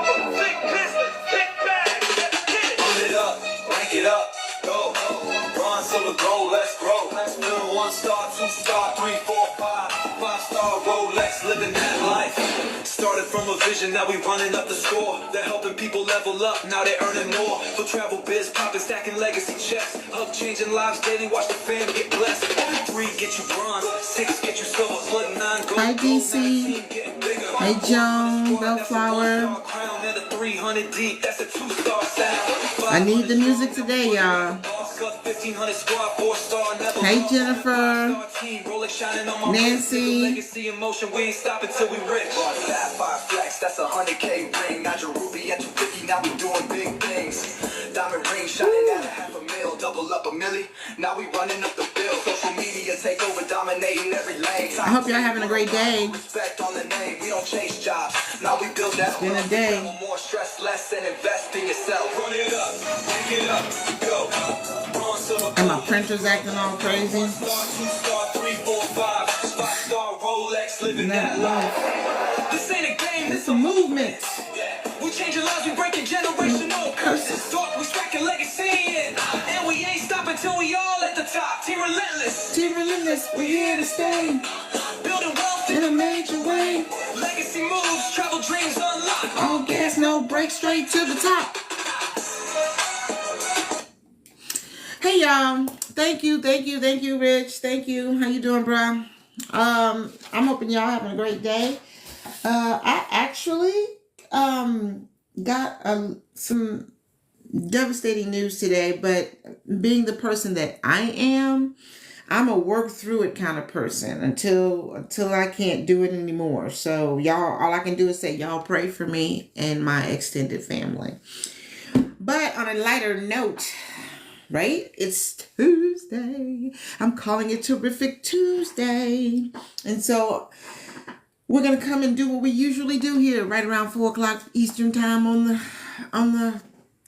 Big business, big bag, let's get it. Run it up, rank it up, go. Run silver gold, let's grow. Little 1 star, 2 star, 3, 4, 5. 5-star Rolex, living that life. Started from a vision, now we running up the score. They're helping people level up, now they're earning more. For travel biz, popping, stacking legacy checks. Hub changing lives daily, watch the fam get blessed. 3 get you bronze, 6 get you silver, blood 9 gold. Hi DC. Hey Joan, Bellflower. I need the music today, y'all. Hey Jennifer. Nancy. That's 100K ring. Not your ruby at 250. Now we doing big things. Diamond ring shining at $500,000. Double up a milli. Now we running up the bill. Social media take over, dominating every lane. I hope y'all having a great day. Respect on the name. We don't chase jobs. Now we build that. It's been a day. More stress, less, and invest in yourself. Run it up, pick it up, go. And my printer's acting all crazy. 1 star, 2 star, 3, 4, 5. 5-star Rolex, living that life. This ain't a game, It's a movement. we changing lives, we breaking generational curses. Thought we stacking legacy, and we ain't stopping till we all at the top. Team Relentless. Team Relentless, we're here to stay. Building wealth In a major way. legacy moves, travel dreams unlocked. All gas, no brakes, straight to the top. Hey y'all, thank you, Rich. Thank you. How you doing, bro? I'm hoping y'all having a great day. I actually got some devastating news today, but being the person that I am, I'm a work through it kind of person until I can't do it anymore. So y'all, all I can do is say y'all pray for me and my extended family. But on a lighter note, right? It's Tuesday. I'm calling it Terrific Tuesday. And so we're going to come and do what we usually do here right around 4 o'clock Eastern time on the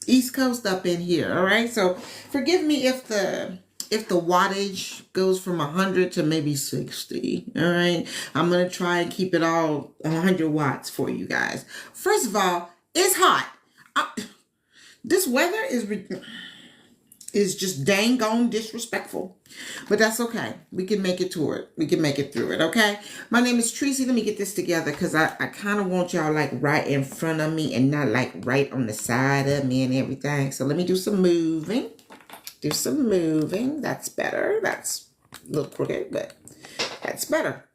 East Coast up in here. All right. So forgive me if the wattage goes from 100 to maybe 60. All right. I'm going to try and keep it all 100 watts for you guys. First of all, it's hot. This weather is just dang gone disrespectful. But that's okay. We can make it through it. We can make it through it, okay? My name is Tracy. Let me get this together because I kind of want y'all like right in front of me and not like right on the side of me and everything. So let me do some moving. That's better. That's a little crooked, but that's better.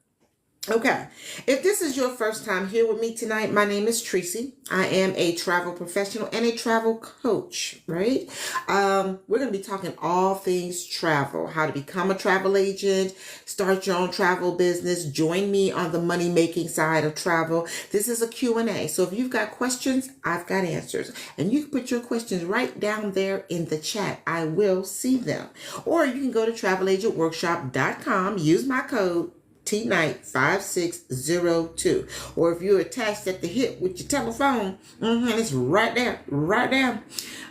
Okay, if this is your first time here with me tonight, my name is Tracy. I am a travel professional and a travel coach, right? We're going to be talking all things travel, how to become a travel agent, start your own travel business, join me on the money-making side of travel. This is a Q&A, so if you've got questions, I've got answers. And you can put your questions right down there in the chat. I will see them. Or you can go to travelagentworkshop.com, use my code TNight5602, or if you're attached at the hip with your telephone, it's right there,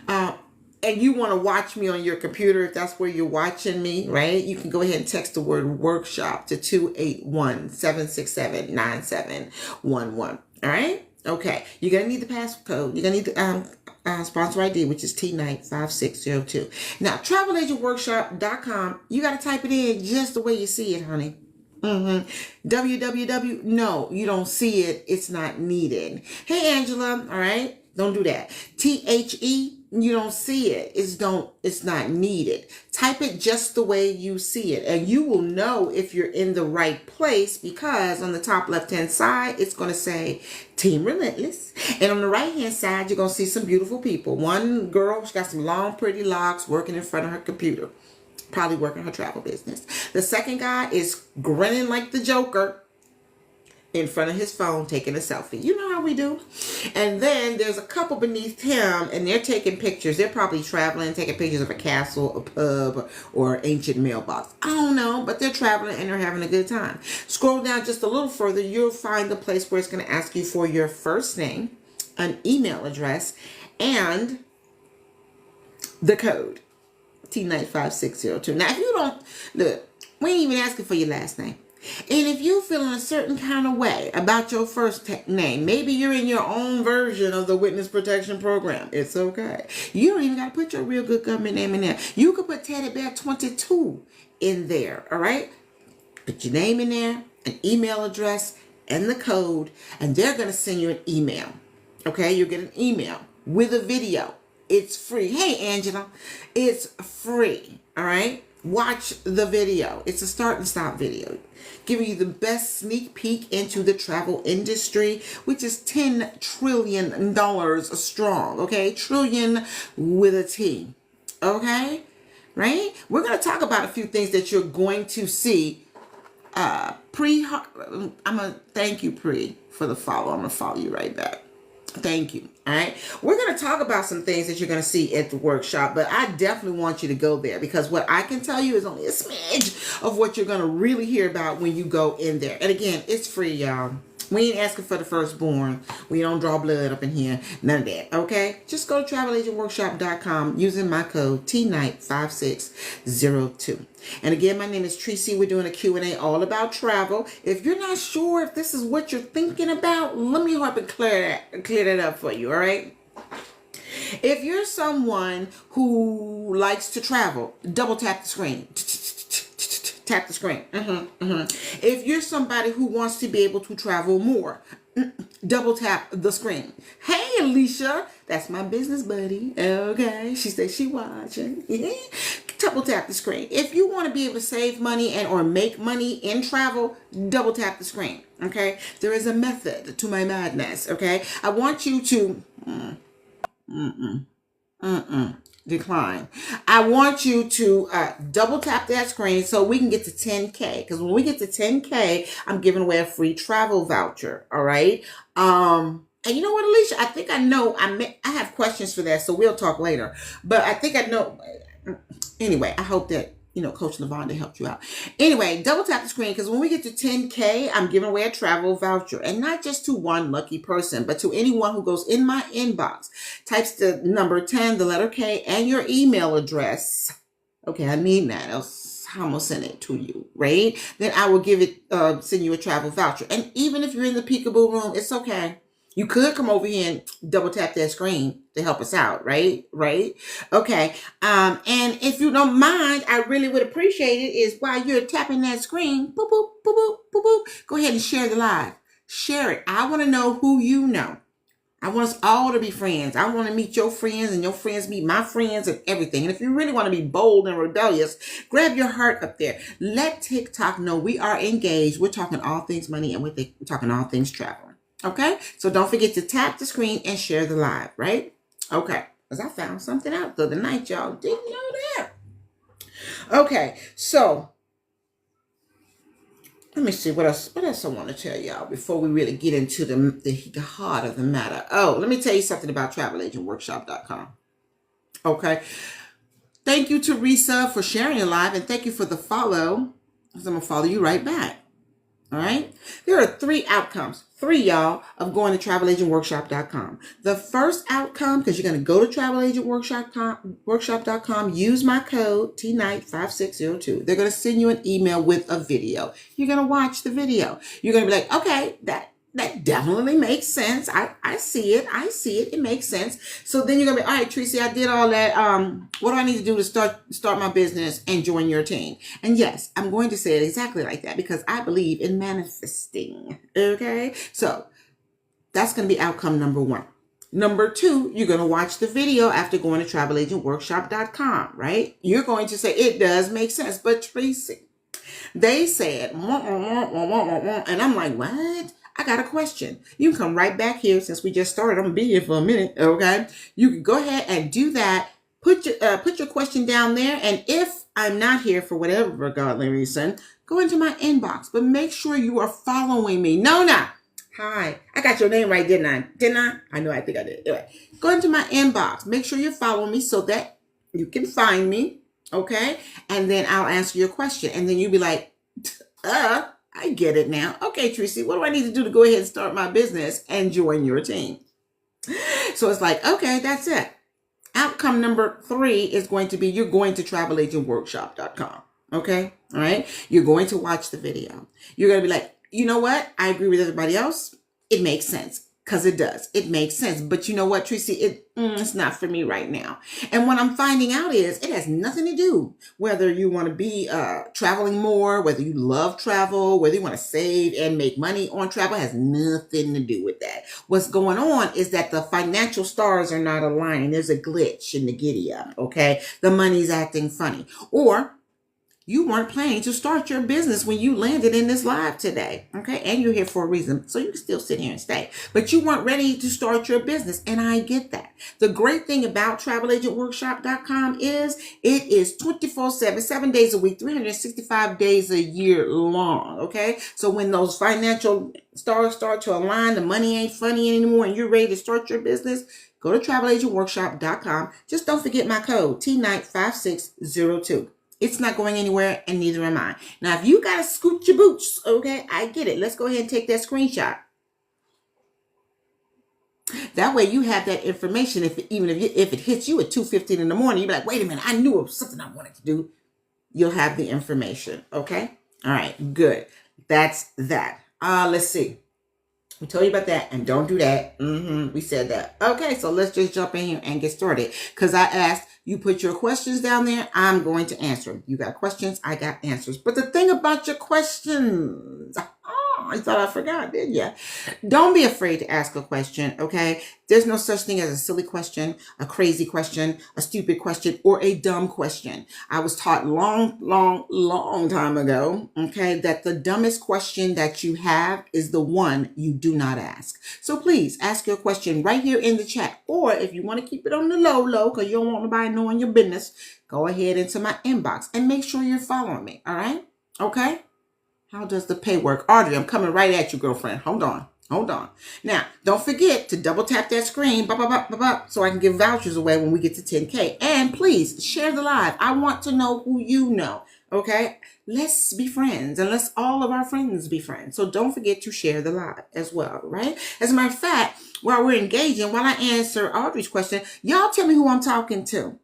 and you want to watch me on your computer, if that's where you're watching me, right? You can go ahead and text the word workshop to 281-767-9711. All right? Okay. You're going to need the passcode. You're going to need the sponsor ID, which is TNight5602. Now, travelagentworkshop.com, you got to type it in just the way you see it, honey. www. No, you don't see it. It's not needed. Hey, Angela. All right. Don't do that. THE. You don't see it. It's not needed. Type it just the way you see it. And you will know if you're in the right place because on the top left-hand side, it's going to say Team Relentless. And on the right-hand side, you're going to see some beautiful people. One girl, she got some long, pretty locks working in front of her computer. Probably working her travel business. The second guy is grinning like the Joker in front of his phone taking a selfie. You know how we do. And then there's a couple beneath him and they're taking pictures. They're probably traveling, taking pictures of a castle, a pub, or an ancient mailbox. I don't know, but they're traveling and they're having a good time. Scroll down just a little further. You'll find the place where it's going to ask you for your first name, an email address, and the code. TNight5602. Now, if you don't, look, we ain't even asking for your last name. And if you're feeling a certain kind of way about your first name, maybe you're in your own version of the Witness Protection Program. It's okay. You don't even got to put your real good government name in there. You could put Teddy Bear 22 in there, all right? Put your name in there, an email address, and the code, and they're going to send you an email. Okay? You'll get an email with a video. It's free. Hey, Angela. It's free, all right? Watch the video. It's a start and stop video, giving you the best sneak peek into the travel industry, which is $10 trillion strong, okay? Trillion with a T, okay? Right? We're going to talk about a few things that you're going to see. I'm going to thank you, Pre, for the follow. I'm going to follow you right back. Thank you. All right. We're going to talk about some things that you're going to see at the workshop, but I definitely want you to go there because what I can tell you is only a smidge of what you're going to really hear about when you go in there. And again, it's free, y'all. We ain't asking for the firstborn. We don't draw blood up in here. None of that. Okay? Just go to travelagentworkshop.com using my code TNIGHT5602. And again, my name is Tracy. We're doing a Q&A all about travel. If you're not sure if this is what you're thinking about, let me help and clear that up for you. All right? If you're someone who likes to travel, double tap the screen. Tap the screen. If you're somebody who wants to be able to travel more, double tap the screen. Hey, Alicia, that's my business buddy. Okay, she says she watching. Double tap the screen. If you want to be able to save money and or make money in travel, double tap the screen. Okay, there is a method to my madness. Okay, I want you to decline. I want you to double tap that screen so we can get to 10K. Because when we get to 10K, I'm giving away a free travel voucher. All right. And you know what, Alicia? I think I know. I have questions for that, so we'll talk later. But I think I know. Anyway, I hope that Coach Lavonda helped you out. Anyway, double tap the screen because when we get to 10K, I'm giving away a travel voucher. And not just to one lucky person, but to anyone who goes in my inbox, types the number 10, the letter K, and your email address. Okay, I need that. Else I'm going to send it to you, right? Then I will send you a travel voucher. And even if you're in the peekaboo room, it's okay. You could come over here and double tap that screen to help us out, right? Right? Okay. And if you don't mind, I really would appreciate it is while you're tapping that screen, boop, boop, boop, boop, boop, boop, go ahead and share the live. Share it. I want to know who you know. I want us all to be friends. I want to meet your friends and your friends meet my friends and everything. And if you really want to be bold and rebellious, grab your heart up there. Let TikTok know we are engaged. We're talking all things money and we're talking all things travel. Okay, so don't forget to tap the screen and share the live, right? Okay, because I found something out the other night, y'all. Didn't know that. Okay, so let me see what else I want to tell y'all before we really get into the heart of the matter. Oh, let me tell you something about travelagentworkshop.com. Okay, thank you, Teresa, for sharing the live, and thank you for the follow. I'm going to follow you right back. All right. There are 3 outcomes, 3 y'all, of going to travelagentworkshop.com. The first outcome, because you're going to go to travelagentworkshop.com, use my code TNIGHT5602. They're going to send you an email with a video. You're going to watch the video. You're going to be like, okay, that definitely makes sense. I see it. It makes sense. So then you're going to be, all right, Tracy, I did all that. What do I need to do to start my business and join your team? And yes, I'm going to say it exactly like that because I believe in manifesting. Okay. So that's going to be outcome number 1. Number 2, you're going to watch the video after going to travelagentworkshop.com, right? You're going to say, it does make sense. But Tracy, they said, and I'm like, what? I got a question. You can come right back here since we just started. I'm going to be here for a minute, okay? You can go ahead and do that. Put your question down there. And if I'm not here for whatever godly reason, go into my inbox. But make sure you are following me. Nona, hi. I got your name right, didn't I? I know, I think I did. Anyway, go into my inbox. Make sure you're following me so that you can find me, okay? And then I'll answer your question. And then you'll be like, I get it now. Okay, Tracy, what do I need to do to go ahead and start my business and join your team? So it's like, okay, that's it. Outcome number 3 is going to be you're going to travelagentworkshop.com. Okay. All right. You're going to watch the video. You're going to be like, you know what? I agree with everybody else. It makes sense. Because it does. It makes sense. But you know what, Tracy? It's not for me right now. And what I'm finding out is it has nothing to do whether you want to be traveling more, whether you love travel, whether you want to save and make money on travel. It has nothing to do with that. What's going on is that the financial stars are not aligning. There's a glitch in the giddy up. Okay. The money's acting funny. Or you weren't planning to start your business when you landed in this live today. Okay. And you're here for a reason. So you can still sit here and stay. But you weren't ready to start your business. And I get that. The great thing about travelagentworkshop.com is it is 24/7, 7 days a week, 365 days a year long. Okay. So when those financial stars start to align, the money ain't funny anymore, and you're ready to start your business, go to travelagentworkshop.com. Just don't forget my code TNIGHT5602. It's not going anywhere, and neither am I. Now, if you got to scoot your boots, okay, I get it. Let's go ahead and take that screenshot. That way you have that information. If it hits you at 2:15 in the morning, you'll be like, wait a minute, I knew it was something I wanted to do. You'll have the information, okay? All right, good. That's that. Let's see. We told you about that, and don't do that. We said that. Okay, so let's just jump in here and get started. Because I asked you put your questions down there. I'm going to answer them. You got questions, I got answers. But the thing about your questions, I thought I forgot, didn't you? Don't be afraid to ask a question, okay? There's no such thing as a silly question, a crazy question, a stupid question, or a dumb question. I was taught long time ago, okay, that the dumbest question that you have is the one you do not ask. So please ask your question right here in the chat. Or if you want to keep it on the low, because you don't want nobody knowing your business, go ahead into my inbox and make sure you're following me, all right? Okay? How does the pay work? Audrey, I'm coming right at you, girlfriend. Hold on. Now, don't forget to double tap that screen so I can give vouchers away when we get to 10K. And please share the live. I want to know who you know. Okay? Let's be friends, and let's all of our friends be friends. So don't forget to share the live as well, right? As a matter of fact, while we're engaging, while I answer Audrey's question, y'all tell me who I'm talking to.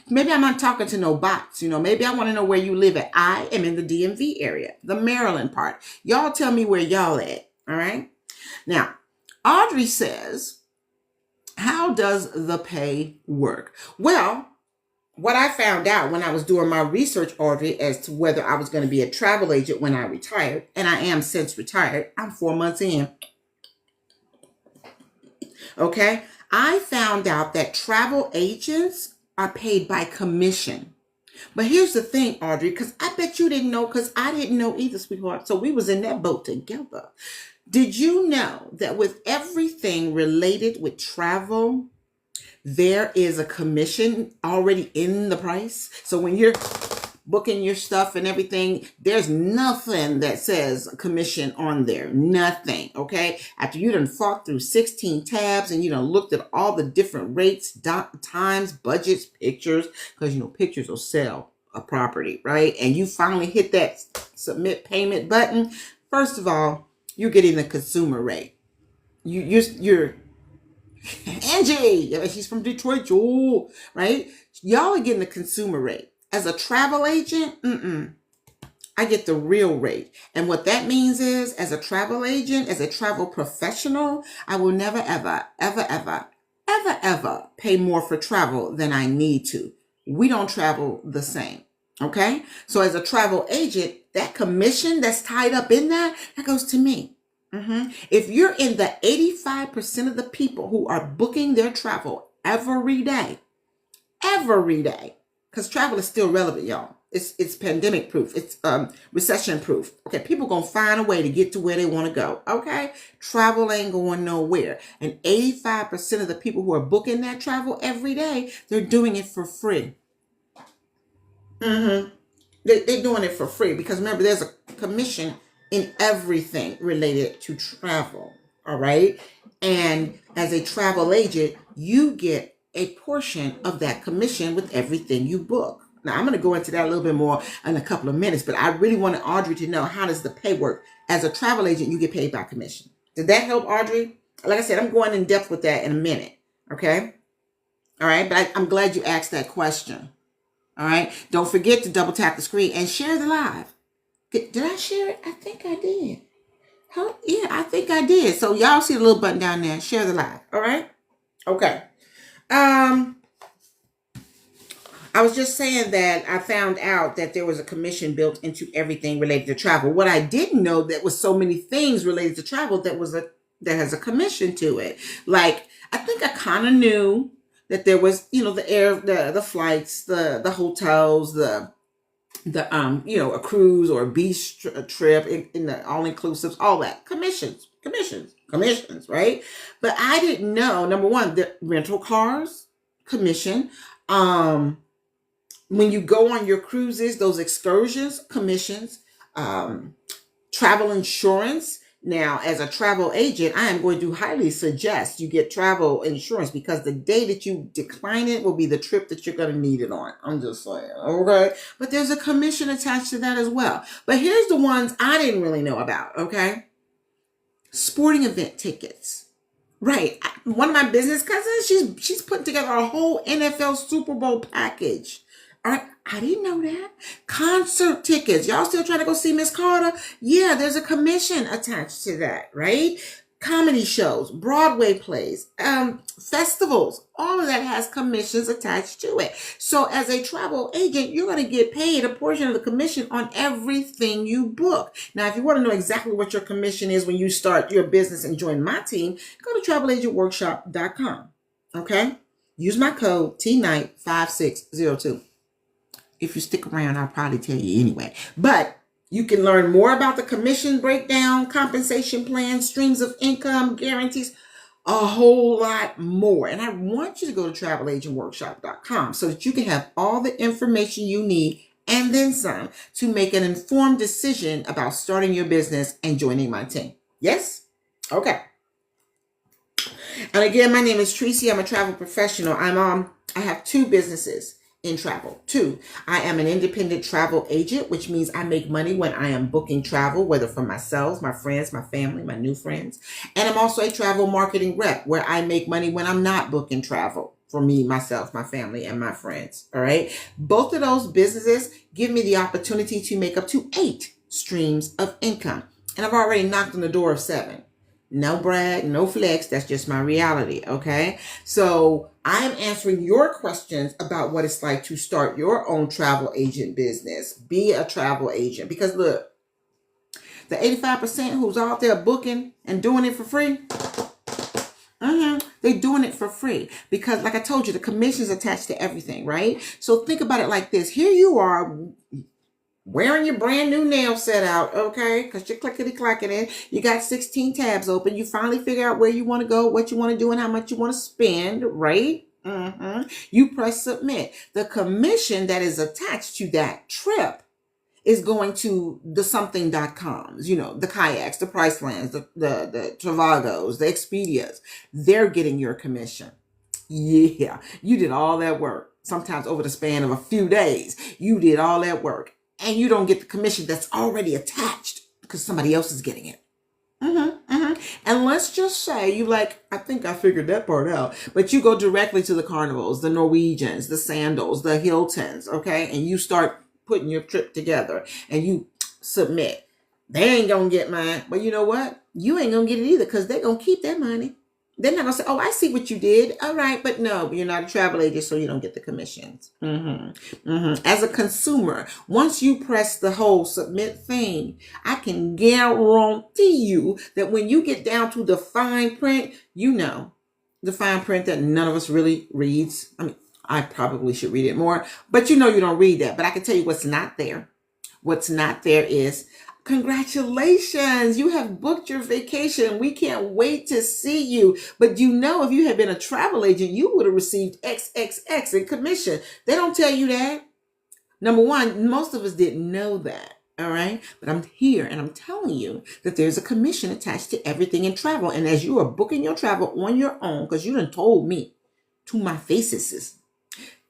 Maybe I'm not talking to no bots. Maybe I want to know where you live at. I am in the DMV area, the Maryland part. Y'all tell me where y'all at. All right. Now, Audrey says, how does the pay work? Well, what I found out when I was doing my research, Audrey, as to whether I was going to be a travel agent when I retired, and I am since retired. I'm 4 months in. Okay. I found out that travel agents are paid by commission. But here's the thing, Audrey, because I bet you didn't know, because I didn't know either, sweetheart. So we was in that boat together. Did you know that with everything related with travel, there is a commission already in the price? So when you're booking your stuff and everything, there's nothing that says commission on there. Nothing, okay? After you done fought through 16 tabs and you done looked at all the different rates, times, budgets, pictures, because pictures will sell a property, right? And you finally hit that submit payment button. First of all, you're getting the consumer rate. You're Angie, she's from Detroit, Joel, right? Y'all are getting the consumer rate. As a travel agent, I get the real rate. And what that means is, as a travel agent, as a travel professional, I will never, ever pay more for travel than I need to. We don't travel the same. Okay? So as a travel agent, that commission that's tied up in that goes to me. If you're in the 85% of the people who are booking their travel every day, because travel is still relevant, y'all. It's pandemic proof. It's recession proof. Okay, people gonna find a way to get to where they want to go. Okay, travel ain't going nowhere. And 85% of the people who are booking that travel every day, they're doing it for free. They're doing it for free because remember, there's a commission in everything related to travel. All right, and as a travel agent, you get a portion of that commission with everything you book. Now, I'm going to go into that a little bit more in a couple of minutes, but I really wanted Audrey to know, how does the pay work? As a travel agent, you get paid by commission. Did that help, Audrey? Like I said, I'm going in depth with that in a minute. Okay? All right, but I'm glad you asked that question. All right. Don't forget to double tap the screen and share the live. Did I share it? I think I did. Huh? Yeah, I think I did. So y'all see the little button down there. Share the live. All right. Okay. I was just saying that I found out that there was a commission built into everything related to travel. What I didn't know that was so many things related to travel that has a commission to it. Like I think I kind of knew that there was, the flights, the hotels, the a cruise or a beach trip in the all inclusives, all that commissions, right? But I didn't know, number one, the rental cars commission. When you go on your cruises, those excursions, commissions, travel insurance. Now, as a travel agent, I am going to highly suggest you get travel insurance because the day that you decline it will be the trip that you're going to need it on. I'm just saying, okay? But there's a commission attached to that as well. But here's the ones I didn't really know about, okay? Sporting event tickets. Right. One of my business cousins, she's putting together a whole NFL Super Bowl package. All right, I didn't know that. Concert tickets. Y'all still trying to go see Miss Carter? Yeah, there's a commission attached to that, right? Comedy shows, Broadway plays, festivals, all of that has commissions attached to it. So as a travel agent, you're going to get paid a portion of the commission on everything you book. Now, if you want to know exactly what your commission is when you start your business and join my team, go to travelagentworkshop.com. Okay? Use my code TNIGHT5602. If you stick around, I'll probably tell you anyway. But you can learn more about the commission breakdown, compensation plans, streams of income, guarantees, a whole lot more. And I want you to go to travelagentworkshop.com so that you can have all the information you need and then some to make an informed decision about starting your business and joining my team. Yes? Okay. And again, my name is Tracy. I'm a travel professional. I have two businesses in travel. Two, I am an independent travel agent, which means I make money when I am booking travel, whether for myself, my friends, my family, my new friends. And I'm also a travel marketing rep where I make money when I'm not booking travel for me, myself, my family, and my friends. All right. Both of those businesses give me the opportunity to make up to 8 streams of income. And I've already knocked on the door of 7. No brag, no flex. That's just my reality. Okay. So I am answering your questions about what it's like to start your own travel agent business. Be a travel agent. Because look, the 85% who's out there booking and doing it for free, they're doing it for free. Because like I told you, the commission's attached to everything, right? So think about it like this. Here you are, wearing your brand new nail set out, okay? Because you're clickety-clacking it. You got 16 tabs open. You finally figure out where you want to go, what you want to do, and how much you want to spend, right? You press submit. The commission that is attached to that trip is going to the something.coms, the kayaks, the Pricelands, the Travagos, the Expedias. They're getting your commission. Yeah, you did all that work. Sometimes over the span of a few days, you did all that work. And you don't get the commission that's already attached because somebody else is getting it. And let's just say I think I figured that part out, but you go directly to the Carnivals, the Norwegians, the Sandals, the Hiltons, okay? And you start putting your trip together and you submit. They ain't going to get mine. But you know what? You ain't going to get it either because they're going to keep their money. They're not going to say, oh, I see what you did. All right. But no, you're not a travel agent, so you don't get the commissions. As a consumer, once you press the whole submit thing, I can guarantee you that when you get down to the fine print, the fine print that none of us really reads. I mean, I probably should read it more, but you don't read that. But I can tell you what's not there. What's not there is, congratulations, you have booked your vacation. We can't wait to see you. But if you had been a travel agent, you would have received XXX in commission. They don't tell you that. Number one, most of us didn't know that. All right. But I'm here and I'm telling you that there's a commission attached to everything in travel. And as you are booking your travel on your own, because you done told me to my faces,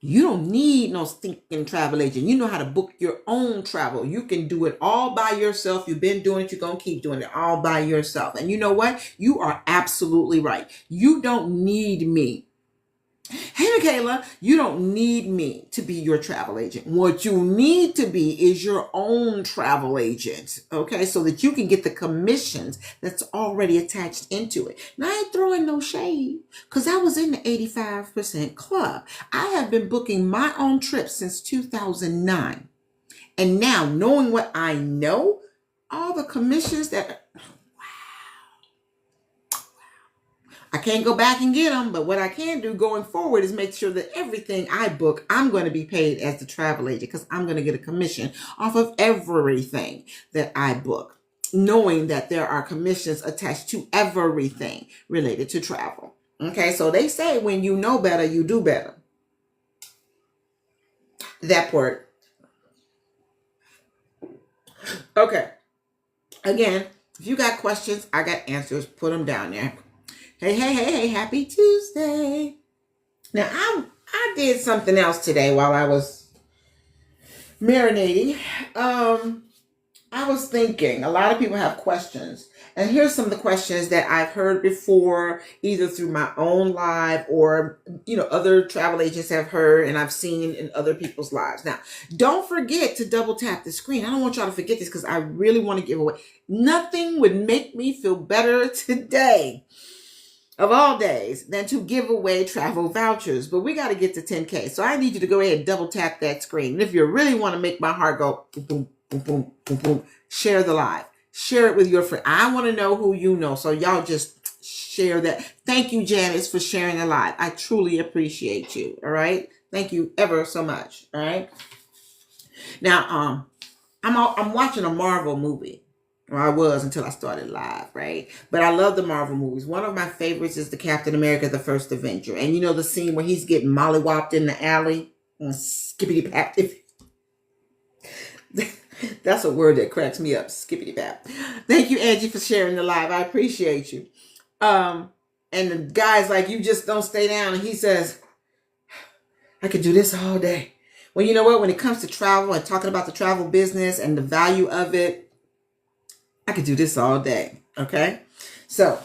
you don't need no stinking travel agent. You know how to book your own travel. You can do it all by yourself. You've been doing it. You're going to keep doing it all by yourself. And you know what? You are absolutely right. You don't need me. Hey, Michaela, you don't need me to be your travel agent. What you need to be is your own travel agent, okay? So that you can get the commissions that's already attached into it. Now, I ain't throwing no shade because I was in the 85% club. I have been booking my own trips since 2009. And now, knowing what I know, all the commissions that I can't go back and get them, but what I can do going forward is make sure that everything I book, I'm going to be paid as the travel agent because I'm going to get a commission off of everything that I book, knowing that there are commissions attached to everything related to travel. Okay, so they say when you know better, you do better. That part. Okay. Again, if you got questions, I got answers. Put them down there. Hey, happy Tuesday. Now, I did something else today while I was marinating. I was thinking, a lot of people have questions. And here's some of the questions that I've heard before, either through my own live or, other travel agents have heard and I've seen in other people's lives. Now, don't forget to double tap the screen. I don't want y'all to forget this because I really want to give away. Nothing would make me feel better today, of all days, than to give away travel vouchers. But we got to get to 10K. So I need you to go ahead and double tap that screen. And if you really want to make my heart go boom, boom, boom, boom, boom, boom, share the live. Share it with your friend. I want to know who you know. So y'all just share that. Thank you, Janice, for sharing the live. I truly appreciate you. All right. Thank you ever so much. All right. Now, I'm watching a Marvel movie. Well, I was until I started live, right? But I love the Marvel movies. One of my favorites is the Captain America, the First Avenger. And you know the scene where he's getting mollywopped in the alley? Skippity pap. That's a word that cracks me up. Skippity pap. Thank you, Angie, for sharing the live. I appreciate you. And the guy's like, you just don't stay down. And he says, I could do this all day. Well, you know what? When it comes to travel and talking about the travel business and the value of it, I could do this all day, okay? So,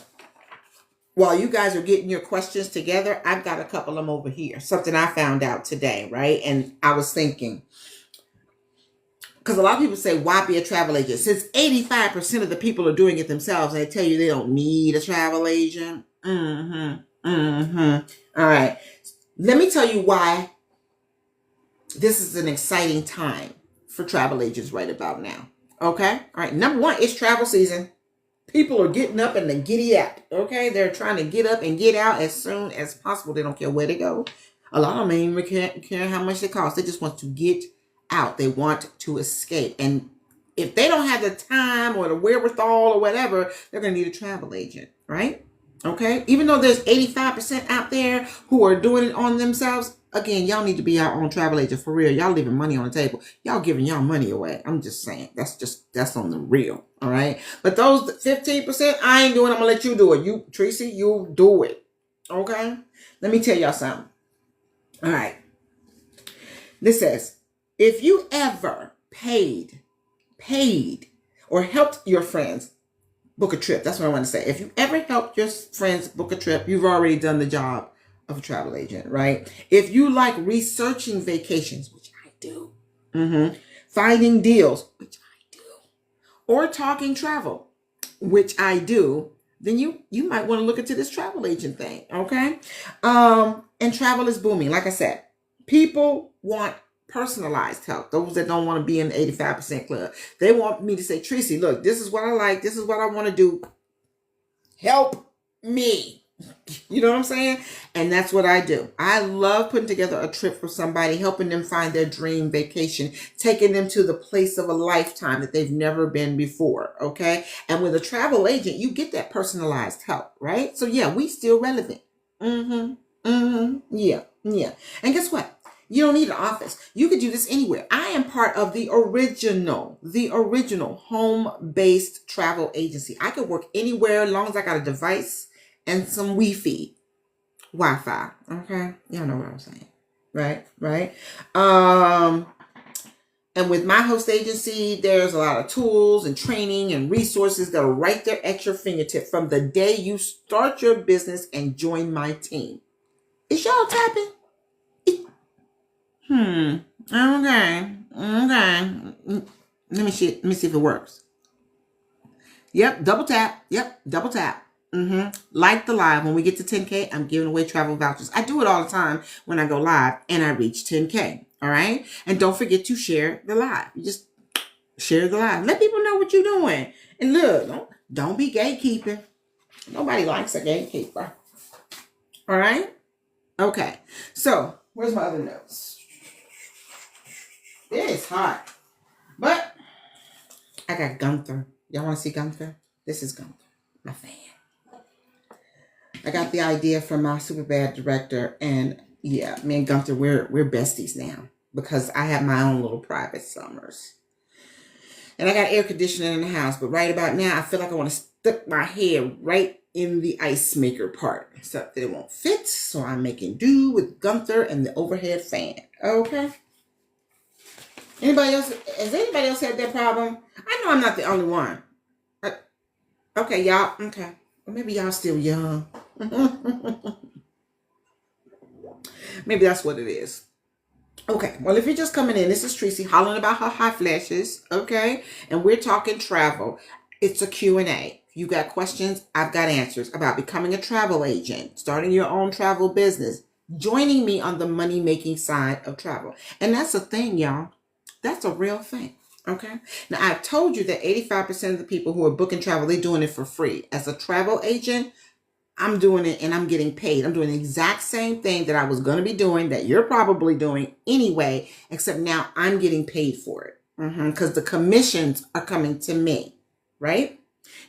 while you guys are getting your questions together, I've got a couple of them over here. Something I found out today, right? And I was thinking, because a lot of people say, why be a travel agent? Since 85% of the people are doing it themselves, and they tell you they don't need a travel agent. All right. Let me tell you why this is an exciting time for travel agents right about now. Okay. All right. Number one, it's travel season. People are getting up and the giddy up. Okay. They're trying to get up and get out as soon as possible. They don't care where they go. A lot of them ain't even care how much it costs. They just want to get out. They want to escape. And if they don't have the time or the wherewithal or whatever, they're going to need a travel agent. Right. Okay. Even though there's 85% out there who are doing it on themselves. Again, y'all need to be our own travel agent for real. Y'all leaving money on the table. Y'all giving y'all money away. I'm just saying. That's on the real. All right. But those 15%, I ain't doing. I'm going to let you do it. You, Tracy, you do it. Okay. Let me tell y'all something. All right. This says, if you ever paid or helped your friends book a trip. That's what I want to say. If you ever helped your friends book a trip, you've already done the job of a travel agent, right? If you like researching vacations, which I do, finding deals, which I do, or talking travel, which I do, then you might want to look into this travel agent thing, okay? And travel is booming. Like I said, people want personalized help. Those that don't want to be in the 85% club. They want me to say, Tracy, look, this is what I like. This is what I want to do. Help me. You know what I'm saying? And that's what I do. I love putting together a trip for somebody, helping them find their dream vacation, taking them to the place of a lifetime that they've never been before. Okay. And with a travel agent, you get that personalized help, right? So yeah, we still relevant. Yeah. And guess what? You don't need an office. You could do this anywhere. I am part of the original home-based travel agency. I could work anywhere as long as I got a device and some Wi-Fi. Okay. Y'all know what I'm saying. Right. And with my host agency, there's a lot of tools and training and resources that are right there at your fingertip from the day you start your business and join my team. Is y'all tapping? Okay. Okay. Let me see. Let me see if it works. Yep. Double tap. Yep. Double tap. Like the live. When we get to 10K, I'm giving away travel vouchers. I do it all the time when I go live and I reach 10K. All right. And don't forget to share the live. You just share the live. Let people know what you're doing. And look, don't be gatekeeping. Nobody likes a gatekeeper. All right. Okay. So where's my other notes? It's hot. But I got Gunther. Y'all want to see Gunther? This is Gunther, my fan. I got the idea from my Superbad director, and yeah, me and Gunther, we're besties now because I have my own little private summers. And I got air conditioning in the house, but right about now, I feel like I want to stick my head right in the ice maker part, except that it won't fit, so I'm making do with Gunther and the overhead fan. Okay? Anybody else? Has anybody else had that problem? I know I'm not the only one. Okay, y'all. Okay. Well, maybe y'all still young. Maybe that's what it is. Okay, well, if you're just coming in, this is Tracy hollering about her hot flashes, okay? And we're talking travel. It's a Q&A. You got questions, I've got answers about becoming a travel agent, starting your own travel business, joining me on the money-making side of travel. And that's a thing, y'all. That's a real thing, okay? Now, I've told you that 85% of the people who are booking travel, they're doing it for free. As a travel agent, I'm doing it and I'm getting paid. I'm doing the exact same thing that I was going to be doing, that you're probably doing anyway, except now I'm getting paid for it because the commissions are coming to me, right?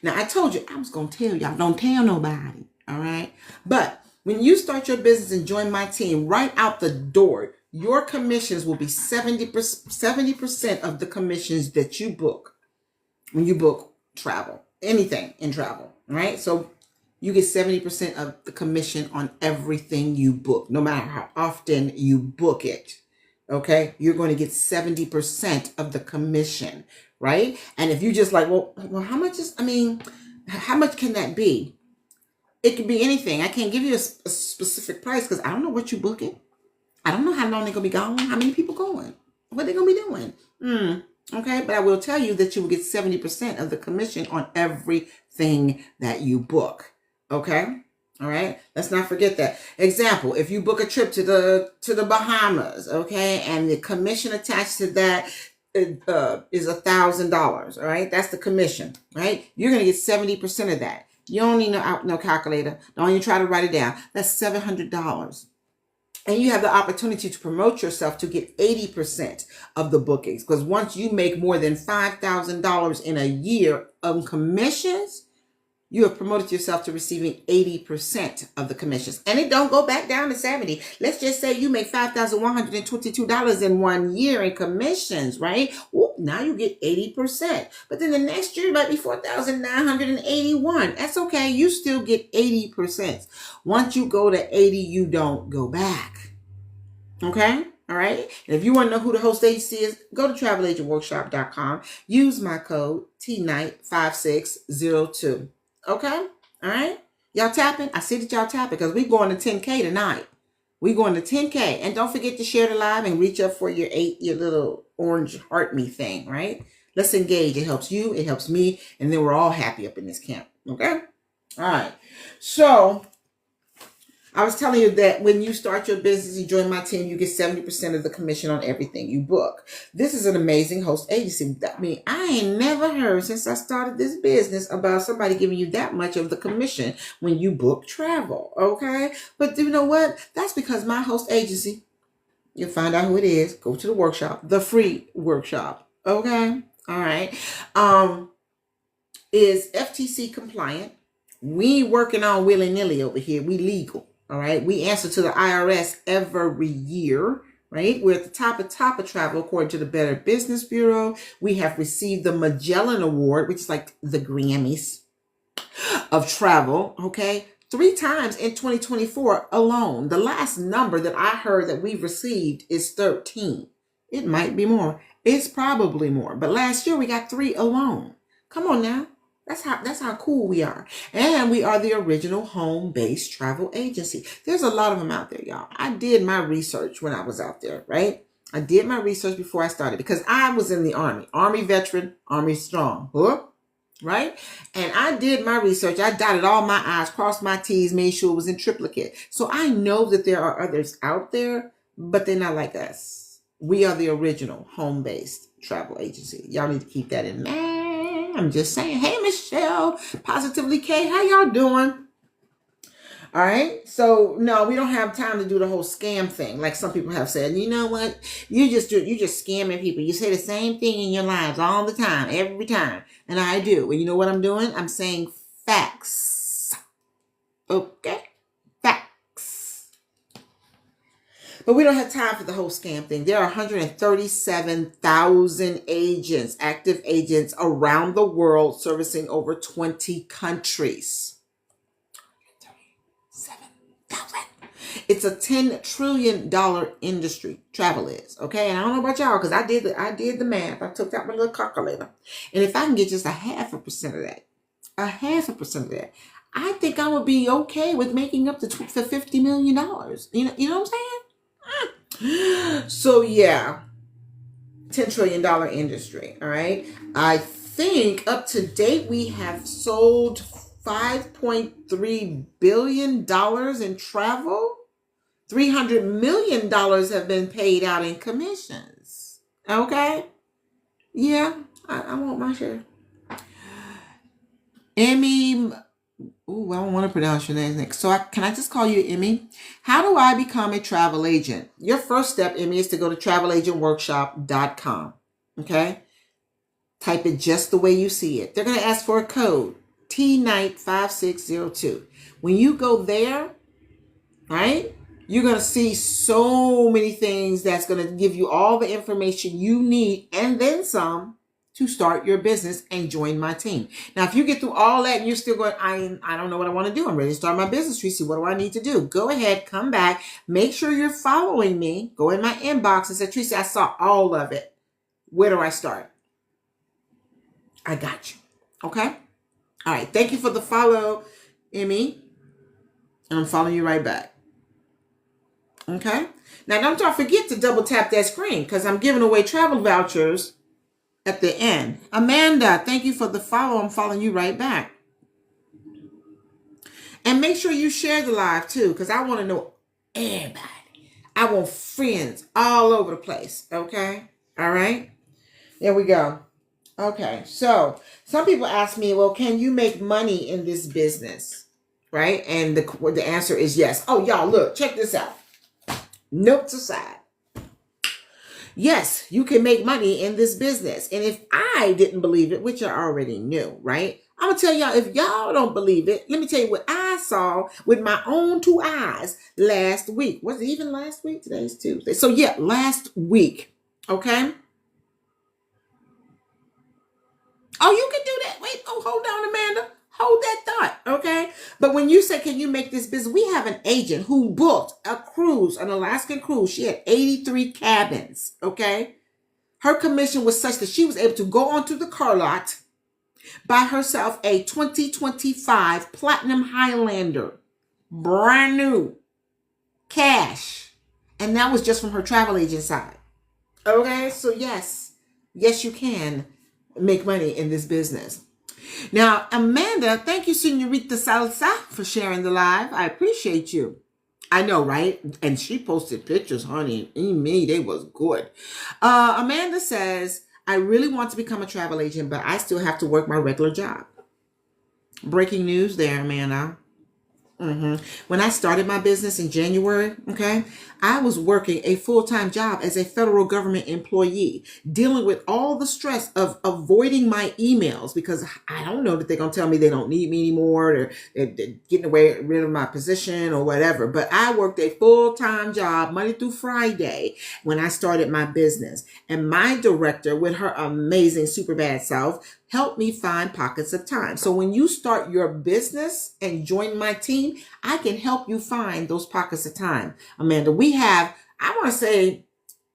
Now, I told you I was going to tell y'all, don't tell nobody, all right? But when you start your business and join my team, right out the door, your commissions will be 70% of the commissions that you book when you book travel, anything in travel, right? So you get 70% of the commission on everything you book, no matter how often you book it. Okay? You're going to get 70% of the commission, right? And if you just like, well, how much can that be? It could be anything. I can't give you a specific price because I don't know what you're booking. I don't know how long they're going to be gone, how many people going, what they're going to be doing. Okay? But I will tell you that you will get 70% of the commission on everything that you book. Okay. All right. Let's not forget that. Example, if you book a trip to the Bahamas, okay, and the commission attached to that is $1,000. All right. That's the commission, right? You're going to get 70% of that. You don't need no calculator. Don't even try to write it down. That's $700. And you have the opportunity to promote yourself to get 80% of the bookings. Because once you make more than $5,000 in a year of commissions, you have promoted yourself to receiving 80% of the commissions. And it don't go back down to 70. Let's just say you make $5,122 in 1 year in commissions, right? Ooh, now you get 80%. But then the next year might be $4,981. That's okay. You still get 80%. Once you go to 80, you don't go back. Okay? All right? And if you want to know who the host agency is, go to travelagentworkshop.com. Use my code TNIGHT5602. Okay? All right? Y'all tapping? I see that y'all tapping because we're going to 10K tonight. We're going to 10K. And don't forget to share the live and reach up for your little orange heart me thing, right? Let's engage. It helps you. It helps me. And then we're all happy up in this camp. Okay? All right. So I was telling you that when you start your business, you join my team, you get 70% of the commission on everything you book. This is an amazing host agency. I mean, I ain't never heard since I started this business about somebody giving you that much of the commission when you book travel, okay? But you know what? That's because my host agency, you'll find out who it is. Go to the workshop, the free workshop, okay? All right. Is FTC compliant. We ain't working on willy-nilly over here. We legal. All right. We answer to the IRS every year, right? We're at the top of travel, according to the Better Business Bureau. We have received the Magellan Award, which is like the Grammys of travel. Okay. 3 times in 2024 alone. The last number that I heard that we've received is 13. It might be more. It's probably more. But last year we got 3 alone. Come on now. That's how cool we are. And we are the original home-based travel agency. There's a lot of them out there, y'all. I did my research when I was out there, right? I did my research before I started because I was in the Army. Army veteran, Army strong. Huh? Right? And I did my research. I dotted all my I's, crossed my T's, made sure it was in triplicate. So I know that there are others out there, but they're not like us. We are the original home-based travel agency. Y'all need to keep that in mind. I'm just saying. Hey, Michelle, Positively K, how y'all doing? All right. So no, we don't have time to do the whole scam thing. Like some people have said, you know what? You're just scamming people. You say the same thing in your lives all the time, every time. And I do. And you know what I'm doing? I'm saying facts. Okay? Facts. But we don't have time for the whole scam thing. There are 137,000 agents, active agents around the world servicing over 20 countries. It's a $10 trillion industry. Travel is, okay. And I don't know about y'all, because I did the math. I took out my little calculator, and if I can get just 0.5% of that, 0.5% of that, I think I would be okay with making up to $50 million. You know what I'm saying? So yeah, $10 trillion industry. All right. I think up to date we have sold $5.3 billion in travel. $300 million have been paid out in commissions. Okay? Yeah, I want my share. Emmy, ooh, I don't want to pronounce your name. So can I just call you Emmy? How do I become a travel agent? Your first step, Emmy, is to go to travelagentworkshop.com. Okay? Type it just the way you see it. They're going to ask for a code, TNIGHT5602. When you go there, right? You're going to see so many things that's going to give you all the information you need and then some to start your business and join my team. Now, if you get through all that and you're still going, I don't know what I want to do. I'm ready to start my business, Tracy. What do I need to do? Go ahead, come back. Make sure you're following me. Go in my inbox and say, Tracy, I saw all of it. Where do I start? I got you. Okay? All right. Thank you for the follow, Emmy. And I'm following you right back. Okay. Now, don't y'all forget to double tap that screen because I'm giving away travel vouchers at the end. Amanda, thank you for the follow. I'm following you right back. And make sure you share the live too because I want to know everybody. I want friends all over the place. Okay. All right. There we go. Okay. So some people ask me, well, can you make money in this business? Right. And the answer is yes. Oh, y'all, look, check this out. Notes aside. Yes, you can make money in this business. And if I didn't believe it, which I already knew, right? I'm going to tell y'all, if y'all don't believe it, let me tell you what I saw with my own 2 eyes last week. Was it even last week? Today's Tuesday. So yeah, last week. Okay. Oh, you can do that. Wait, hold on, Amanda. Hold that thought, okay? But when you say, can you make this business? We have an agent who booked a cruise, an Alaskan cruise. She had 83 cabins, okay? Her commission was such that she was able to go onto the car lot, buy herself a 2025 Platinum Highlander, brand new, cash. And that was just from her travel agent side. Okay, so yes, you can make money in this business. Now, Amanda, thank you, Senorita Salsa, for sharing the live. I appreciate you. I know, right? And she posted pictures, honey. They was good. Amanda says, I really want to become a travel agent, but I still have to work my regular job. Breaking news there, Amanda. When I started my business in January, okay, I was working a full-time job as a federal government employee, dealing with all the stress of avoiding my emails because I don't know that they're going to tell me they don't need me anymore or they're getting rid of my position or whatever. But I worked a full-time job Monday through Friday when I started my business. And my director, with her amazing super bad self, help me find pockets of time. So when you start your business and join my team, I can help you find those pockets of time. Amanda, we have, I want to say,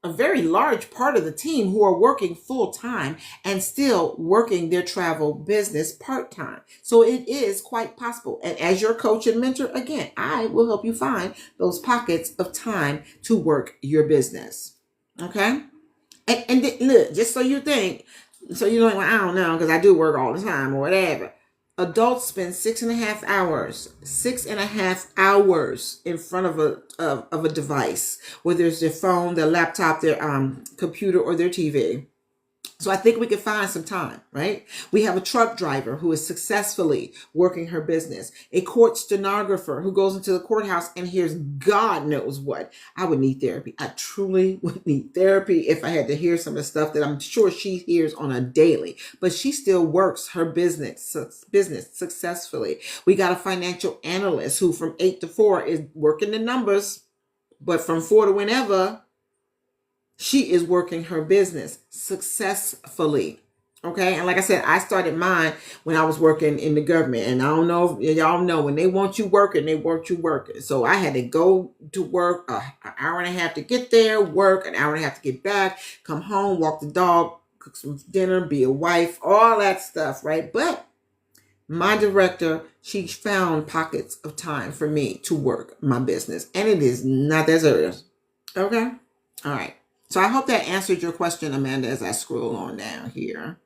a very large part of the team who are working full time and still working their travel business part time. So it is quite possible. And as your coach and mentor, again, I will help you find those pockets of time to work your business. Okay. Look, just so you think, so you don't, well, I don't know, because I do work all the time or whatever. Adults spend 6.5 hours in front of a device, whether it's their phone, their laptop, their computer, or their TV. So I think we can find some time, right? We have a truck driver who is successfully working her business, a court stenographer who goes into the courthouse and hears God knows what. I would need therapy. I truly would need therapy if I had to hear some of the stuff that I'm sure she hears on a daily, but she still works her business successfully. We got a financial analyst who from 8 to 4 is working the numbers, but from 4 to whenever, she is working her business successfully. Okay. And like I said, I started mine when I was working in the government. And I don't know if y'all know, when they want you working, they want you working. So I had to go to work an hour and a half to get there, work an hour and a half to get back, come home, walk the dog, cook some dinner, be a wife, all that stuff. Right. But my director, she found pockets of time for me to work my business. And it is not that serious. Okay. All right. So I hope that answered your question, Amanda, as I scroll on down here.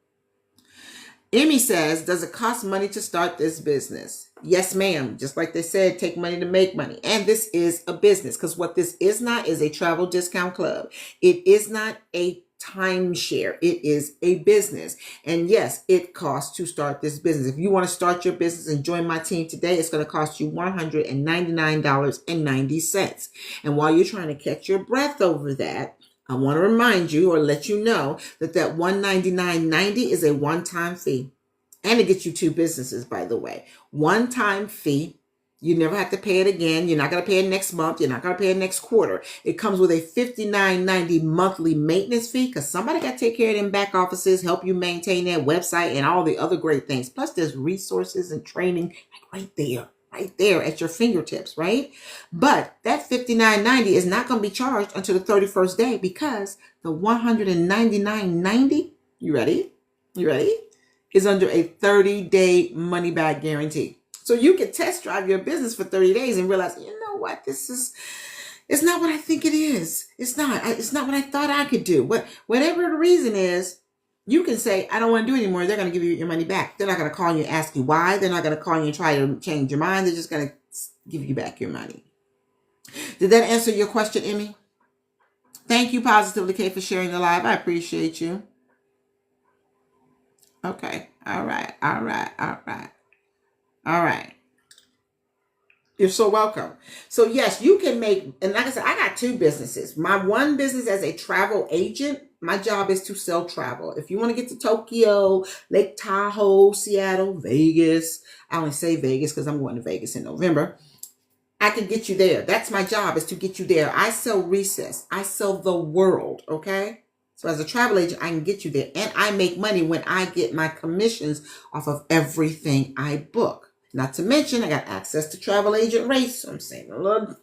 Emmy says, does it cost money to start this business? Yes, ma'am. Just like they said, take money to make money. And this is a business, because what this is not is a travel discount club. It is not a timeshare. It is a business. And yes, it costs to start this business. If you want to start your business and join my team today, it's going to cost you $199.90. And while you're trying to catch your breath over that, I want to remind you or let you know that $199.90 is a one-time fee. And it gets you 2 businesses, by the way. One-time fee. You never have to pay it again. You're not going to pay it next month. You're not going to pay it next quarter. It comes with a $59.90 monthly maintenance fee, because somebody got to take care of them back offices, help you maintain that website and all the other great things. Plus, there's resources and training right there at your fingertips, right? But that $59.90 is not going to be charged until the 31st day, because the $199.90, you ready, is under a 30-day money-back guarantee. So you can test drive your business for 30 days and realize, you know what, it's not what I think it is. It's not what I thought I could do. Whatever the reason is, you can say, I don't want to do it anymore. They're going to give you your money back. They're not going to call you and ask you why. They're not going to call you and try to change your mind. They're just going to give you back your money. Did that answer your question, Emmy? Thank you, Positively K, for sharing the live. I appreciate you. Okay. All right. You're so welcome. So yes, you can make, and like I said, I got 2 businesses. My one business as a travel agent, my job is to sell travel. If you want to get to Tokyo, Lake Tahoe, Seattle, Vegas, I only say Vegas because I'm going to Vegas in November, I can get you there. That's my job, is to get you there. I sell Recess. I sell the world, okay? So as a travel agent, I can get you there. And I make money when I get my commissions off of everything I book. Not to mention, I got access to travel agent rates. So I'm saying a little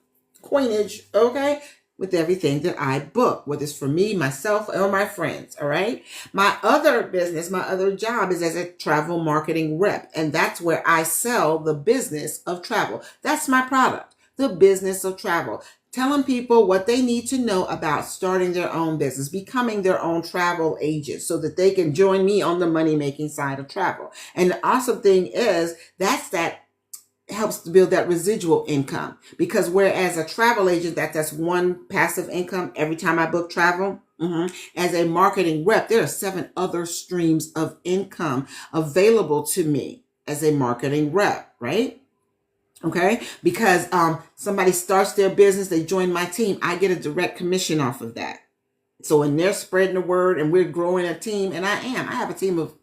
coinage, okay, with everything that I book, whether it's for me, myself, or my friends, all right? My other business, my other job is as a travel marketing rep. And that's where I sell the business of travel. That's my product, the business of travel. Telling people what they need to know about starting their own business, becoming their own travel agent, so that they can join me on the money-making side of travel. And the awesome thing is that helps to build that residual income. Because whereas a travel agent, that's one passive income every time I book travel, as a marketing rep, there are 7 other streams of income available to me as a marketing rep, right? Okay, because somebody starts their business, they join my team, I get a direct commission off of that. So when they're spreading the word and we're growing a team, and I have a team of,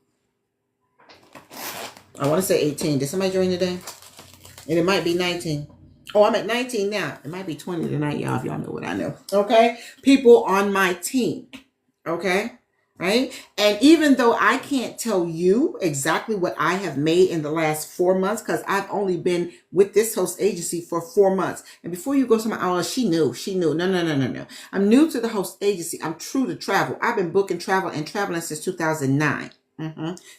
I want to say 18. Did somebody join today? And it might be 19. Oh, I'm at 19 now. It might be 20 tonight, y'all, if y'all know what I know. Okay, people on my team. Okay. Right? And even though I can't tell you exactly what I have made in the last 4 months, because I've only been with this host agency for 4 months. And before you go to my, oh, she knew. No. I'm new to the host agency. I'm true to travel. I've been booking travel and traveling since 2009.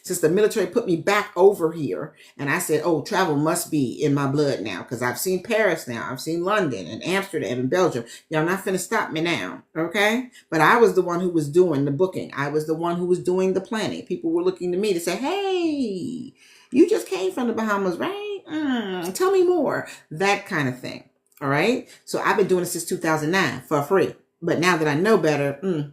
Since the military put me back over here, and I said, oh, travel must be in my blood now, because I've seen Paris now, I've seen London and Amsterdam and Belgium. Y'all not finna stop me now, okay? But I was the one who was doing the booking. I was the one who was doing the planning. People were looking to me to say, hey, you just came from the Bahamas, right? Tell me more. That kind of thing, all right? So I've been doing it since 2009 for free. But now that I know better,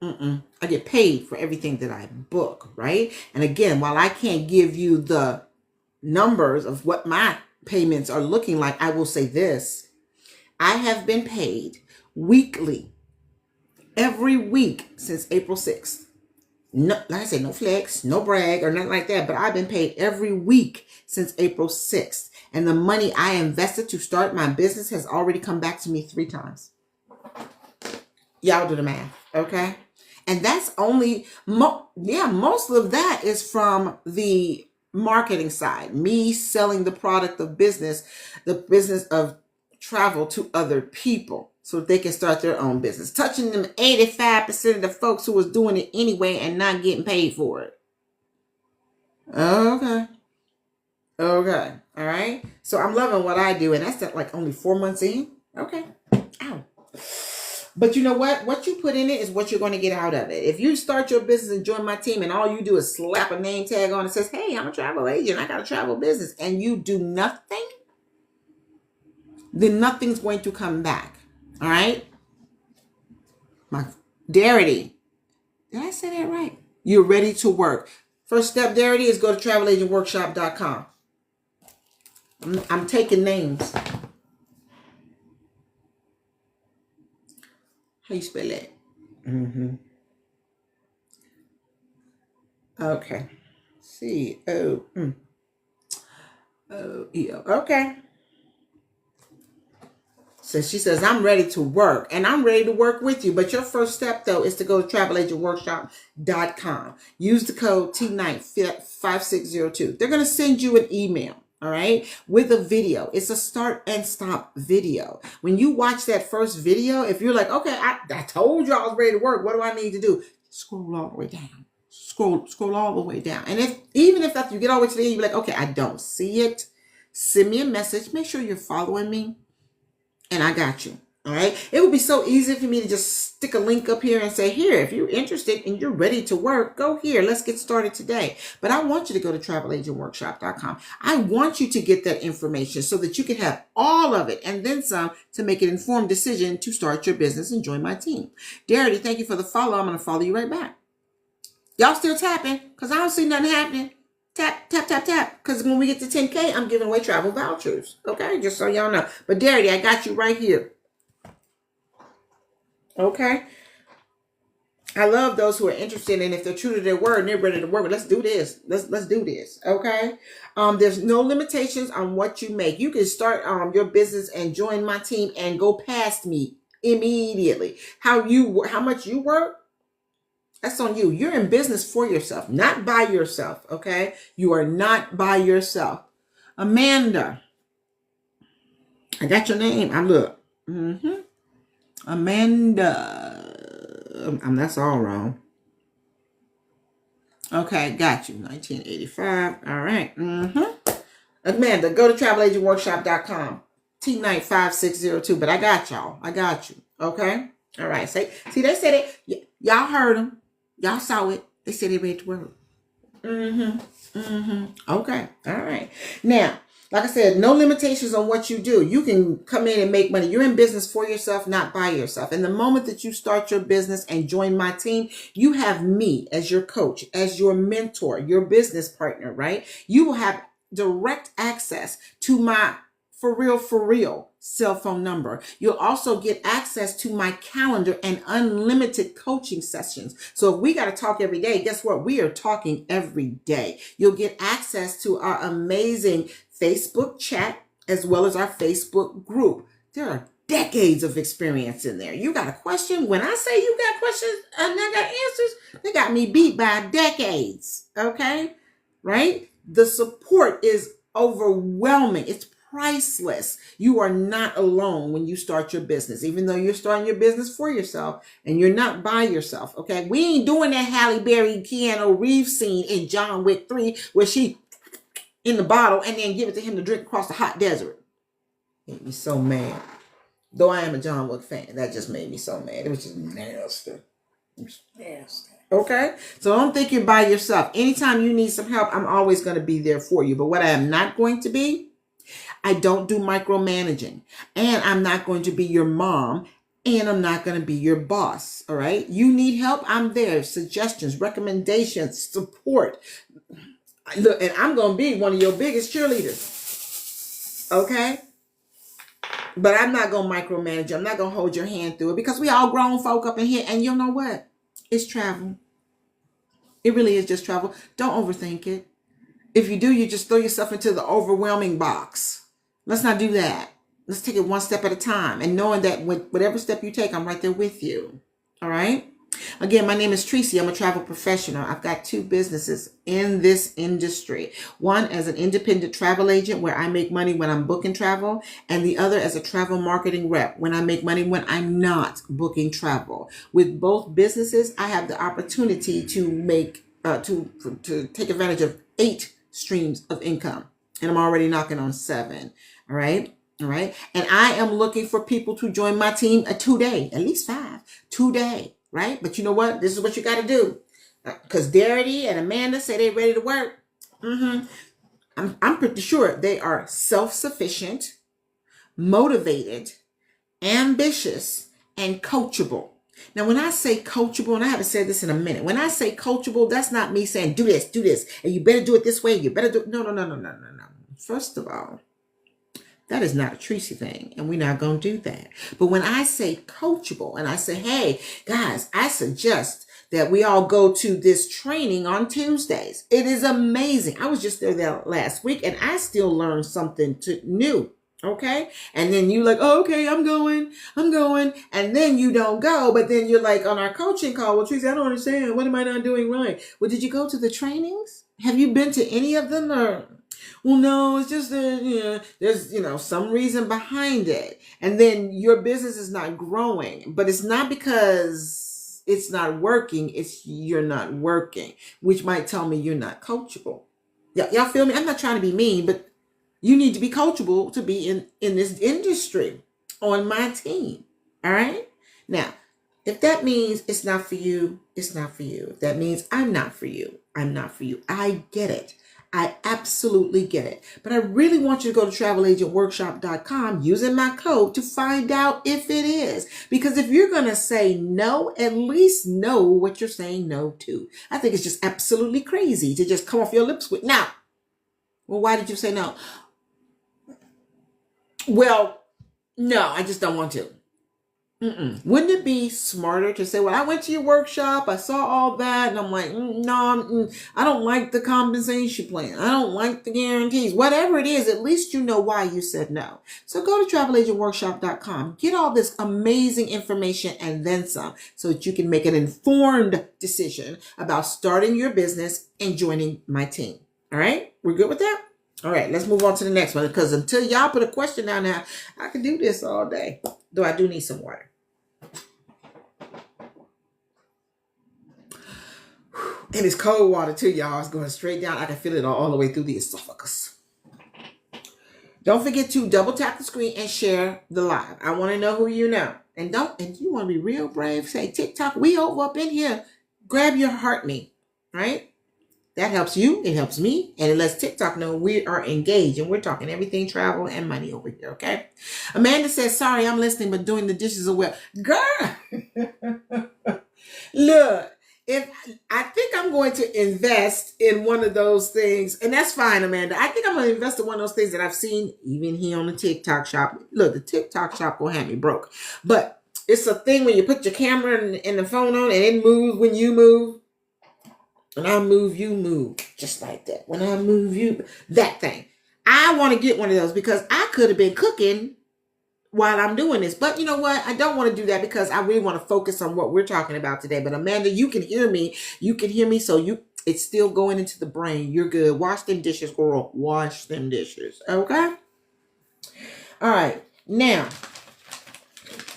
I get paid for everything that I book, right? And again, while I can't give you the numbers of what my payments are looking like, I will say this. I have been paid weekly, every week since April 6th. No, like I said, no flex, no brag or nothing like that, but I've been paid every week since April 6th. And the money I invested to start my business has already come back to me 3 times. Y'all do the math, okay? And that's only, most of that is from the marketing side. Me selling the product of business, the business of travel to other people so they can start their own business. Touching them 85% of the folks who was doing it anyway and not getting paid for it. Okay. Okay. All right. So I'm loving what I do. And that's like only 4 months in. Okay. Ow. But you know what? What you put in it is what you're going to get out of it. If you start your business and join my team and all you do is slap a name tag on and says, hey, I'm a travel agent, I got a travel business, and you do nothing, then nothing's going to come back. All right? My Darity. Did I say that right? You're ready to work. First step, Darity, is go to travelagentworkshop.com. I'm taking names. How you spell that? Okay. C-O-O-E-O. Okay. So she says, I'm ready to work, and I'm ready to work with you. But your first step, though, is to go to travelagentworkshop.com. Use the code T95602. They're going to send you an email. All right, with a video. It's a start and stop video. When you watch that first video, if you're like, okay, I told you I was ready to work, what do I need to do? Scroll all the way down. Scroll all the way down. And even if after you get all the way to the end, you're like, okay, I don't see it. Send me a message. Make sure you're following me, and I got you. All right. It would be so easy for me to just stick a link up here and say, here, if you're interested and you're ready to work, go here. Let's get started today. But I want you to go to travelagentworkshop.com. I want you to get that information so that you can have all of it and then some to make an informed decision to start your business and join my team. Darity, thank you for the follow. I'm going to follow you right back. Y'all still tapping? Because I don't see nothing happening. Tap, tap, tap, tap. Because when we get to 10K, I'm giving away travel vouchers. Okay? Just so y'all know. But Darity, I got you right here. Okay. I love those who are interested, and if they're true to their word and they're ready to work, let's do this. Let's do this. Okay. There's no limitations on what you make. You can start your business and join my team and go past me immediately. How much you work, that's on you. You're in business for yourself, not by yourself. Okay. You are not by yourself. Amanda, I got your name. I look. Amanda. That's all wrong. Okay, got you. 1985. All right. Amanda, go to travelagentworkshop.com. T95602. But I got y'all. I got you. Okay? All right. See, they said it. Y'all heard them. Y'all saw it. They said they ready to work. Okay. All right. Now, like I said, no limitations on what you do. You can come in and make money. You're in business for yourself, not by yourself. And the moment that you start your business and join my team, you have me as your coach, as your mentor, your business partner, right? You will have direct access to my for real cell phone number. You'll also get access to my calendar and unlimited coaching sessions. So if we got to talk every day, guess what? We are talking every day. You'll get access to our amazing Facebook chat as well as our Facebook group. There are decades of experience in there. You got a question? When I say you got questions and I got answers, they got me beat by decades. Okay? Right? The support is overwhelming. It's priceless. You are not alone when you start your business, even though you're starting your business for yourself and you're not by yourself. Okay. We ain't doing that Halle Berry, Keanu Reeves scene in John Wick 3 where she in the bottle and then give it to him to drink across the hot desert. Made me so mad. Though I am a John Wick fan, that just made me so mad. It was just nasty. It was nasty. Okay? So don't think you're by yourself. Anytime you need some help, I'm always going to be there for you. But what I am not going to be, I don't do micromanaging. And I'm not going to be your mom. And I'm not going to be your boss. All right? You need help, I'm there. Suggestions, recommendations, support. Look, and I'm going to be one of your biggest cheerleaders. Okay? But I'm not going to micromanage you. I'm not going to hold your hand through it because we all grown folk up in here. And you know what? It's travel. It really is just travel. Don't overthink it. If you do, you just throw yourself into the overwhelming box. Let's not do that. Let's take it one step at a time. And knowing that with whatever step you take, I'm right there with you. All right? Again, my name is Tracy. I'm a travel professional. I've got 2 businesses in this industry. One as an independent travel agent where I make money when I'm booking travel, and the other as a travel marketing rep when I make money when I'm not booking travel. With both businesses, I have the opportunity to make to take advantage of 8 streams of income, and I'm already knocking on 7. All right. All right. And I am looking for people to join my team today, at least 5 today. Right? But you know what? This is what you got to do. Because Darity and Amanda say they're ready to work. I'm pretty sure they are self-sufficient, motivated, ambitious, and coachable. Now, when I say coachable, and I haven't said this in a minute, when I say coachable, that's not me saying do this, and you better do it this way. You better do it. No. First of all, that is not a Tracy thing, and we're not going to do that. But when I say coachable and I say, hey, guys, I suggest that we all go to this training on Tuesdays. It is amazing. I was just there last week, and I still learned something new. Okay? And then you like, oh, okay, I'm going. And then you don't go, but then you're like on our coaching call, well, Tracy, I don't understand. What am I not doing right? Well, did you go to the trainings? Have you been to any of them or... Well, no, it's just that, there's, some reason behind it. And then your business is not growing, but it's not because it's not working. It's you're not working, which might tell me you're not coachable. Y'all feel me? I'm not trying to be mean, but you need to be coachable to be in this industry on my team. All right. Now, if that means it's not for you, it's not for you. If that means I'm not for you, I'm not for you. I get it. I absolutely get it. But I really want you to go to travelagentworkshop.com using my code to find out if it is. Because if you're going to say no, at least know what you're saying no to. I think it's just absolutely crazy to just come off your lips with no. Well, why did you say no? Well, no, I just don't want to. Wouldn't it be smarter to say, well, I went to your workshop, I saw all that, and I'm like, no, I don't like the compensation plan. I don't like the guarantees. Whatever it is, at least you know why you said no. So go to travelagentworkshop.com, get all this amazing information and then some so that you can make an informed decision about starting your business and joining my team. All right? We're good with that? All right, let's move on to the next one because until y'all put a question down there, I can do this all day. Though I do need some water. And it's cold water too, y'all. It's going straight down. I can feel it all the way through the esophagus. Don't forget to double tap the screen and share the live. I want to know who you know. And you want to be real brave, say TikTok, we over up in here. Grab your heart me, right? That helps you, it helps me, and it lets TikTok know we are engaged and we're talking everything travel and money over here, okay? Amanda says, sorry, I'm listening, but doing the dishes as well. Girl, look, if I think I'm going to invest in one of those things, and that's fine, Amanda. I think I'm going to invest in one of those things that I've seen even here on the TikTok shop. Look, the TikTok shop will have me broke. But it's a thing when you put your camera and the phone on and it moves when you move. When I move, you move. Just like that. When I move, you... That thing. I want to get one of those because I could have been cooking while I'm doing this. But you know what? I don't want to do that because I really want to focus on what we're talking about today. But Amanda, you can hear me. You can hear me. So it's still going into the brain. You're good. Wash them dishes, girl. Wash them dishes. Okay? All right. Now,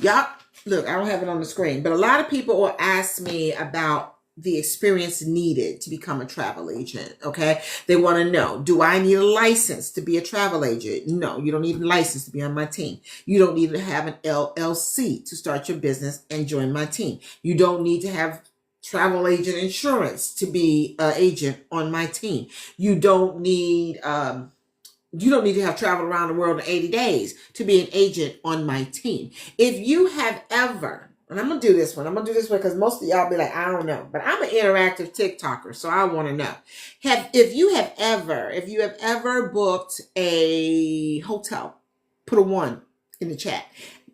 y'all, look, I don't have it on the screen, but a lot of people will ask me about the experience needed to become a travel agent. Okay. They want to know, do I need a license to be a travel agent? No, you don't need a license to be on my team. You don't need to have an LLC to start your business and join my team. You don't need to have travel agent insurance to be an agent on my team. You don't need to have traveled around the world in 80 days to be an agent on my team. If you have ever, and I'm going to do this one because most of y'all be like, I don't know, but I'm an interactive TikToker, so I want to know. If you have ever booked a hotel, put a 1 in the chat.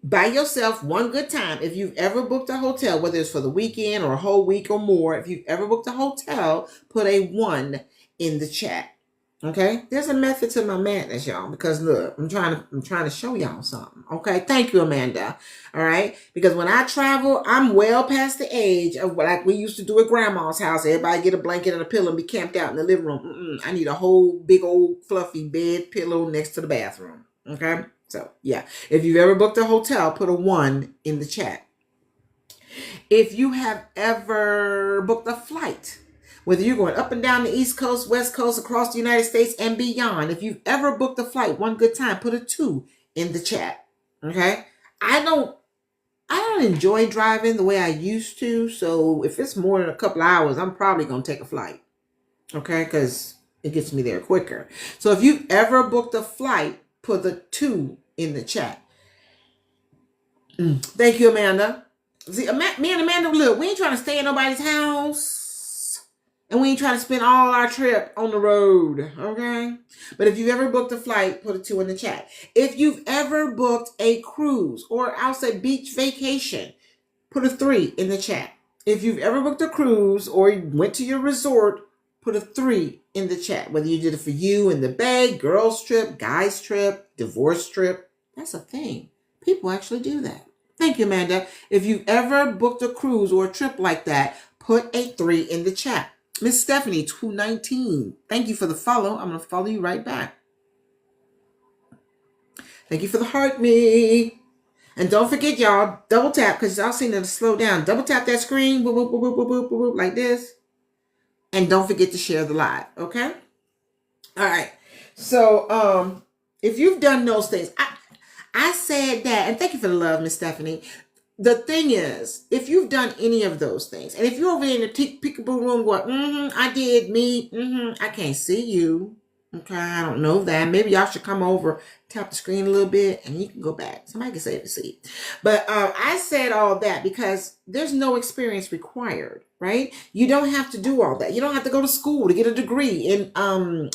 By yourself, one good time. If you've ever booked a hotel, whether it's for the weekend or a whole week or more, if you've ever booked a hotel, put a 1 in the chat. Okay, there's a method to my madness, y'all, because look, I'm trying to show y'all something. Okay, thank you, Amanda. All right, because when I travel, I'm well past the age of like we used to do at grandma's house. Everybody get a blanket and a pillow and be camped out in the living room. I need a whole big old fluffy bed pillow next to the bathroom. Okay, so yeah, if you've ever booked a hotel, put a 1 in the chat. If you have ever booked a flight, whether you're going up and down the East Coast, West Coast, across the United States and beyond, if you've ever booked a flight one good time, put a 2 in the chat. Okay? I don't enjoy driving the way I used to, so if it's more than a couple hours, I'm probably going to take a flight. Okay? Because it gets me there quicker. So if you've ever booked a flight, put the 2 in the chat. Thank you, Amanda. See, me and Amanda, look, we ain't trying to stay in nobody's house. And we ain't trying to spend all our trip on the road, okay? But if you've ever booked a flight, put a 2 in the chat. If you've ever booked a cruise, or I'll say beach vacation, put a 3 in the chat. If you've ever booked a cruise or went to your resort, put a 3 in the chat. Whether you did it for you and the bae, girls trip, guys trip, divorce trip, that's a thing. People actually do that. Thank you, Amanda. If you've ever booked a cruise or a trip like that, put a 3 in the chat. Miss Stephanie, 219. Thank you for the follow. I'm going to follow you right back. Thank you for the heart me. And don't forget, y'all, double tap, because y'all seen it slow down. Double tap that screen, boop, boop, boop, boop, boop, boop, boop, like this. And don't forget to share the live, okay? All right. So, if you've done those things, I said that, and thank you for the love, Miss Stephanie. The thing is, if you've done any of those things, and if you're over there in the peekaboo room going, I did, me, I can't see you. Okay, I don't know that. Maybe y'all should come over, tap the screen a little bit, and you can go back. Somebody can save the seat. But I said all that because there's no experience required, right? You don't have to do all that. You don't have to go to school to get a degree in,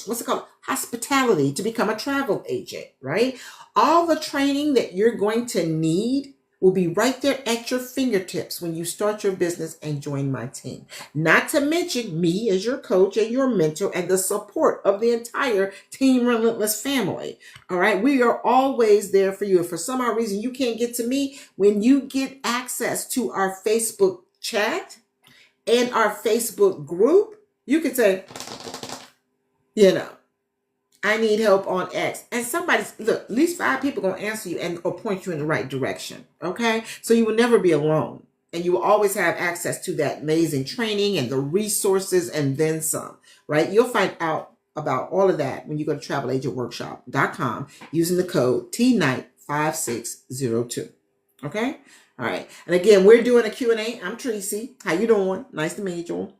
what's it called? Hospitality to become a travel agent, right? All the training that you're going to need will be right there at your fingertips when you start your business and join my team. Not to mention me as your coach and your mentor and the support of the entire Team Relentless family. All right. We are always there for you. If for some odd reason you can't get to me, when you get access to our Facebook chat and our Facebook group, you can say, I need help on X. And look, at least 5 people going to answer you or point you in the right direction. Okay. So you will never be alone. And you will always have access to that amazing training and the resources and then some, right? You'll find out about all of that when you go to travelagentworkshop.com using the code TNIGHT5602. Okay. All right. And again, we're doing a Q&A. I'm Tracy. How you doing? Nice to meet you.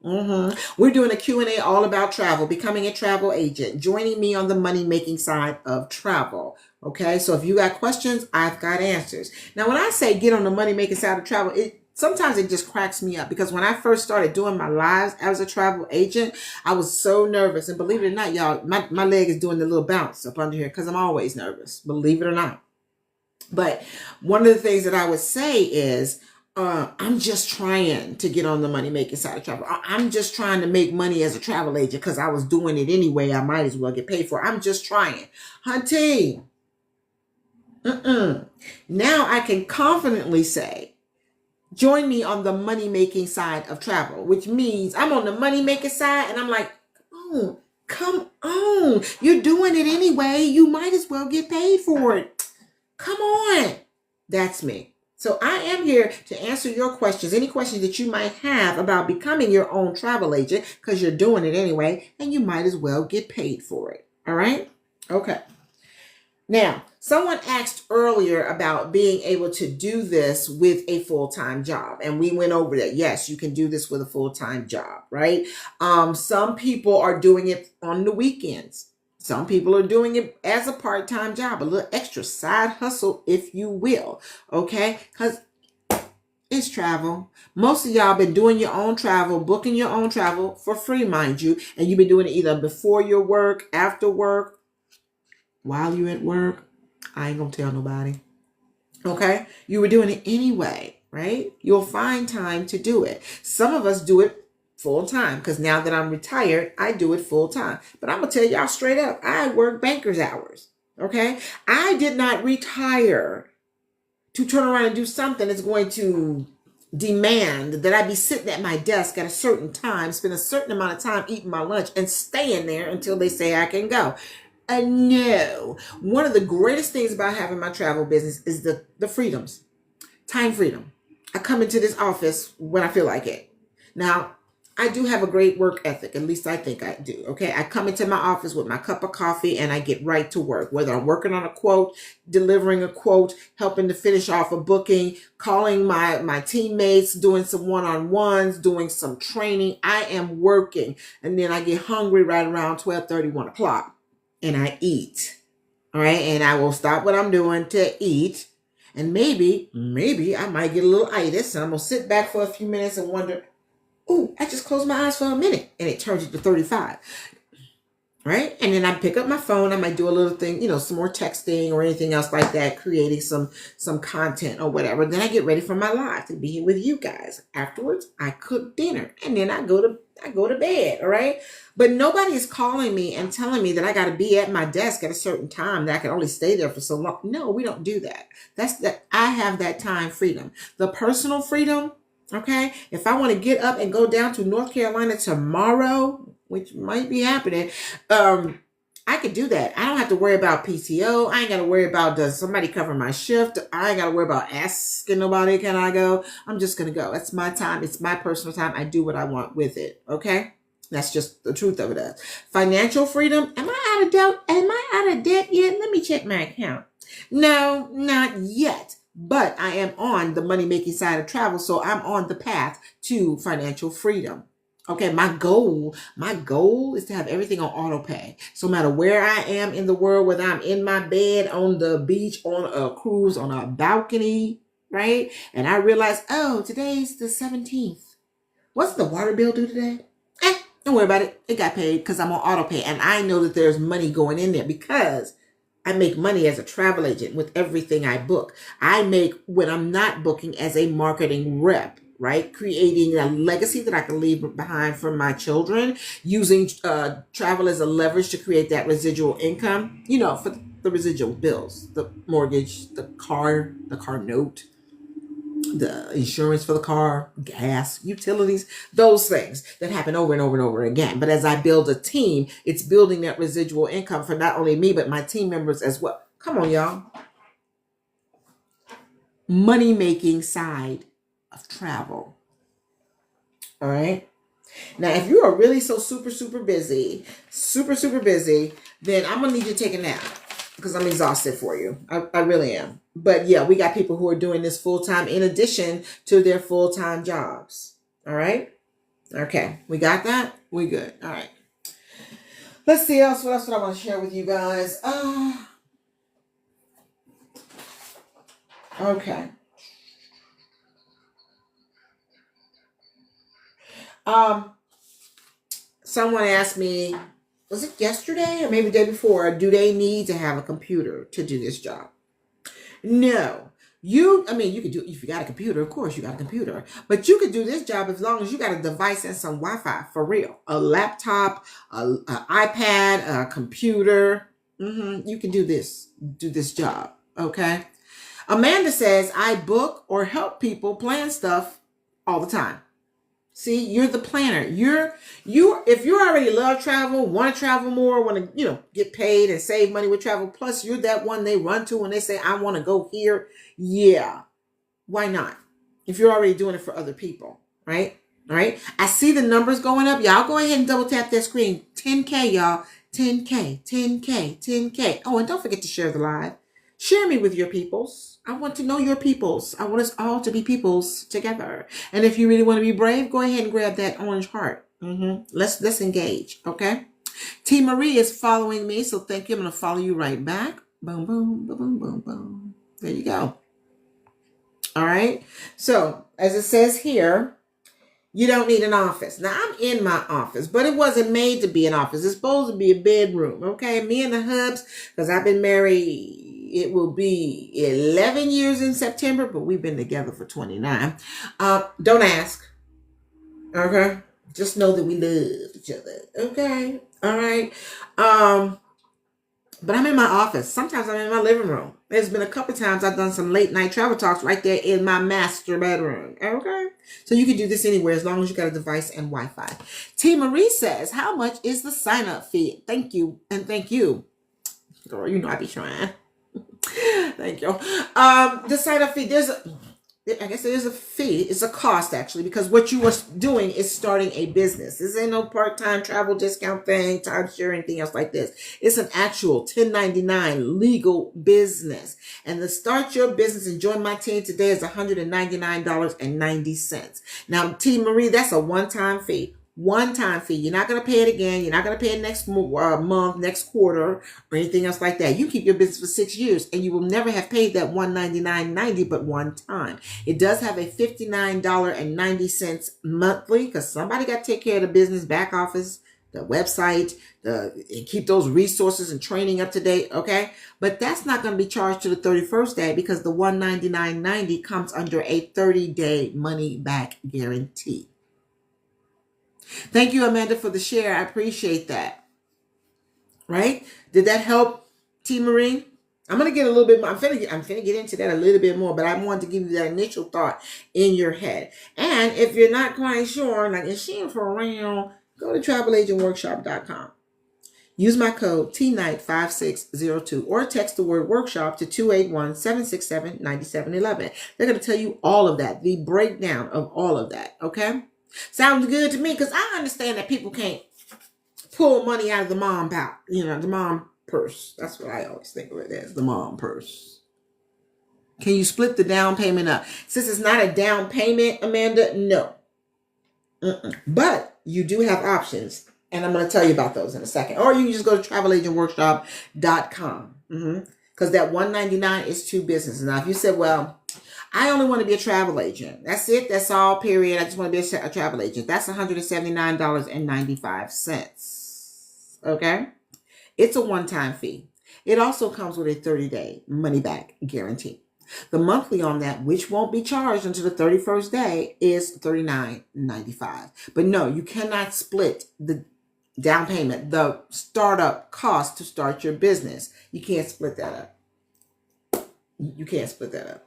We're doing a Q&A all about travel, becoming a travel agent, joining me on the money-making side of travel. Okay. So if you got questions, I've got answers. Now, when I say get on the money-making side of travel, sometimes it just cracks me up because when I first started doing my lives as a travel agent, I was so nervous. And believe it or not, y'all, my leg is doing the little bounce up under here because I'm always nervous. Believe it or not. But one of the things that I would say is, I'm just trying to get on the money-making side of travel. I'm just trying to make money as a travel agent because I was doing it anyway. I might as well get paid for it. I'm just trying. Hunty. Now I can confidently say, join me on the money-making side of travel, which means I'm on the money-making side and I'm like, Come on. You're doing it anyway. You might as well get paid for it. Come on. That's me. So I am here to answer your questions, any questions that you might have about becoming your own travel agent, because you're doing it anyway, and you might as well get paid for it. All right? Okay. Now, someone asked earlier about being able to do this with a full-time job, and we went over that. Yes, you can do this with a full-time job, right? Some people are doing it on the weekends. Some people are doing it as a part-time job, a little extra side hustle, if you will, okay? Because it's travel. Most of y'all been doing your own travel, booking your own travel for free, mind you, and you've been doing it either before your work, after work, while you're at work. I ain't gonna tell nobody. Okay? You were doing it anyway, right? You'll find time to do it. Some of us do it full time, because now that I'm retired, I do it full time. But I'm gonna tell y'all straight up, I work banker's hours. Okay? I did not retire to turn around and do something that's going to demand that I be sitting at my desk at a certain time, spend a certain amount of time eating my lunch, and staying there until they say I can go. No. One of the greatest things about having my travel business is the freedoms. Time freedom. I come into this office when I feel like it. Now, I do have a great work ethic. At least I think I do. Okay. I come into my office with my cup of coffee and I get right to work. Whether I'm working on a quote, delivering a quote, helping to finish off a booking, calling my teammates, doing some one-on-ones, doing some training. I am working. And then I get hungry right around 12:30, 1 o'clock. And I eat. All right. And I will stop what I'm doing to eat. And maybe I might get a little itis. And I'm going to sit back for a few minutes and wonder, oh, I just closed my eyes for a minute. And it turns into 35. Right? And then I pick up my phone. I might do a little thing, some more texting or anything else like that, creating some content or whatever. Then I get ready for my live to be here with you guys. Afterwards, I cook dinner. And then I go to bed. All right? But nobody is calling me and telling me that I got to be at my desk at a certain time, that I can only stay there for so long. No, we don't do that. I have that time freedom. The personal freedom, okay? If I want to get up and go down to North Carolina tomorrow, which might be happening, I could do that. I don't have to worry about PTO. I ain't got to worry about, does somebody cover my shift? I ain't got to worry about asking nobody, can I go? I'm just going to go. That's my time. It's my personal time. I do what I want with it, okay? That's just the truth of it. Financial freedom. Am I out of debt? Am I out of debt yet? Let me check my account. No, not yet. But I am on the money-making side of travel, so I'm on the path to financial freedom. Okay, my goal is to have everything on auto pay. So no matter where I am in the world, whether I'm in my bed, on the beach, on a cruise, on a balcony, right? And I realize, oh, today's the 17th. What's the water bill due today? Don't worry about it. It got paid because I'm on auto pay. And I know that there's money going in there because I make money as a travel agent with everything I book. I make when I'm not booking as a marketing rep, right? Creating a legacy that I can leave behind for my children, using travel as a leverage to create that residual income, for the residual bills, the mortgage, the car note, the insurance for the car, gas, utilities, those things that happen over and over and over again. But as I build a team, it's building that residual income for not only me, but my team members as well. Come on, y'all. Money-making side of travel. All right. Now, if you are really so super, super busy, then I'm going to need you to take a nap because I'm exhausted for you. I really am. But yeah, we got people who are doing this full time in addition to their full-time jobs. All right. Okay. We got that? We good. All right. Let's see else. What else would I want to share with you guys? Okay. Someone asked me, was it yesterday or maybe the day before, do they need to have a computer to do this job? No. You could do it if you got a computer. Of course, you got a computer. But you could do this job as long as you got a device and some Wi-Fi, for real. A laptop, an iPad, a computer. You can do this job, okay? Amanda says, I book or help people plan stuff all the time. See, you're the planner. If you already love travel, want to travel more, want to, get paid and save money with travel, plus you're that one they run to when they say, I want to go here. Yeah. Why not? If you're already doing it for other people, right? All right. I see the numbers going up. Y'all go ahead and double tap that screen. 10K, y'all. 10K, 10K, 10K. Oh, and don't forget to share the live. Share me with your peoples. I want to know your peoples. I want us all to be peoples together. And if you really want to be brave, go ahead and grab that orange heart. Let's engage. Okay. T. Marie is following me, so thank you. I'm going to follow you right back. Boom, boom, boom, boom, boom, boom. There you go. All right. So as it says here, you don't need an office. Now, I'm in my office, but it wasn't made to be an office. It's supposed to be a bedroom, okay? Me and the hubs, because I've been married, it will be 11 years in September, but we've been together for 29. Don't ask, okay? Just know that we love each other, okay? All right? But I'm in my office. Sometimes I'm in my living room. There's been a couple times I've done some late night travel talks right there in my master bedroom. Okay? So you can do this anywhere as long as you got a device and Wi-Fi. T. Marie says, how much is the sign-up fee? Thank you. And thank you. Girl, you know I be trying. Thank you. The sign-up fee, I guess there's a fee. It's a cost, actually, because what you are doing is starting a business. This ain't no part-time travel discount thing, timeshare, anything else like this. It's an actual 1099 legal business. And to start your business and join my team today is $199.90. Now, T. Marie, that's a one-time fee. One-time fee. You're not going to pay it again. You're not going to pay it next month, next quarter, or anything else like that. You keep your business for 6 years, and you will never have paid that $199.90 but one time. It does have a $59.90 monthly, because somebody got to take care of the business back office, the website, and keep those resources and training up to date, okay? But that's not going to be charged to the 31st day, because the $199.90 comes under a 30-day money-back guarantee. Thank you, Amanda, for the share. I appreciate that. Right? Did that help, T. Marie? I'm going to get a little bit more. I'm finna get into that a little bit more, but I wanted to give you that initial thought in your head. And if you're not quite sure, like, is she for real? Go to travelagentworkshop.com. Use my code TNIGHT5602 or text the word workshop to 281-767-9711. They're going to tell you all of that, the breakdown of all of that, okay? Sounds good to me, because I understand that people can't pull money out of the mom pouch, the mom purse. That's what I always think of it as, the mom purse. Can you split the down payment up? Since it's not a down payment, Amanda, no. But you do have options, and I'm going to tell you about those in a second. Or you can just go to travelagentworkshop.com, because that $199 is two businesses. Now, if you said, well, I only want to be a travel agent. That's it. That's all, period. I just want to be a travel agent. That's $179.95. Okay? It's a one-time fee. It also comes with a 30-day money-back guarantee. The monthly on that, which won't be charged until the 31st day, is $39.95. But no, you cannot split the down payment, the startup cost to start your business. You can't split that up. You can't split that up.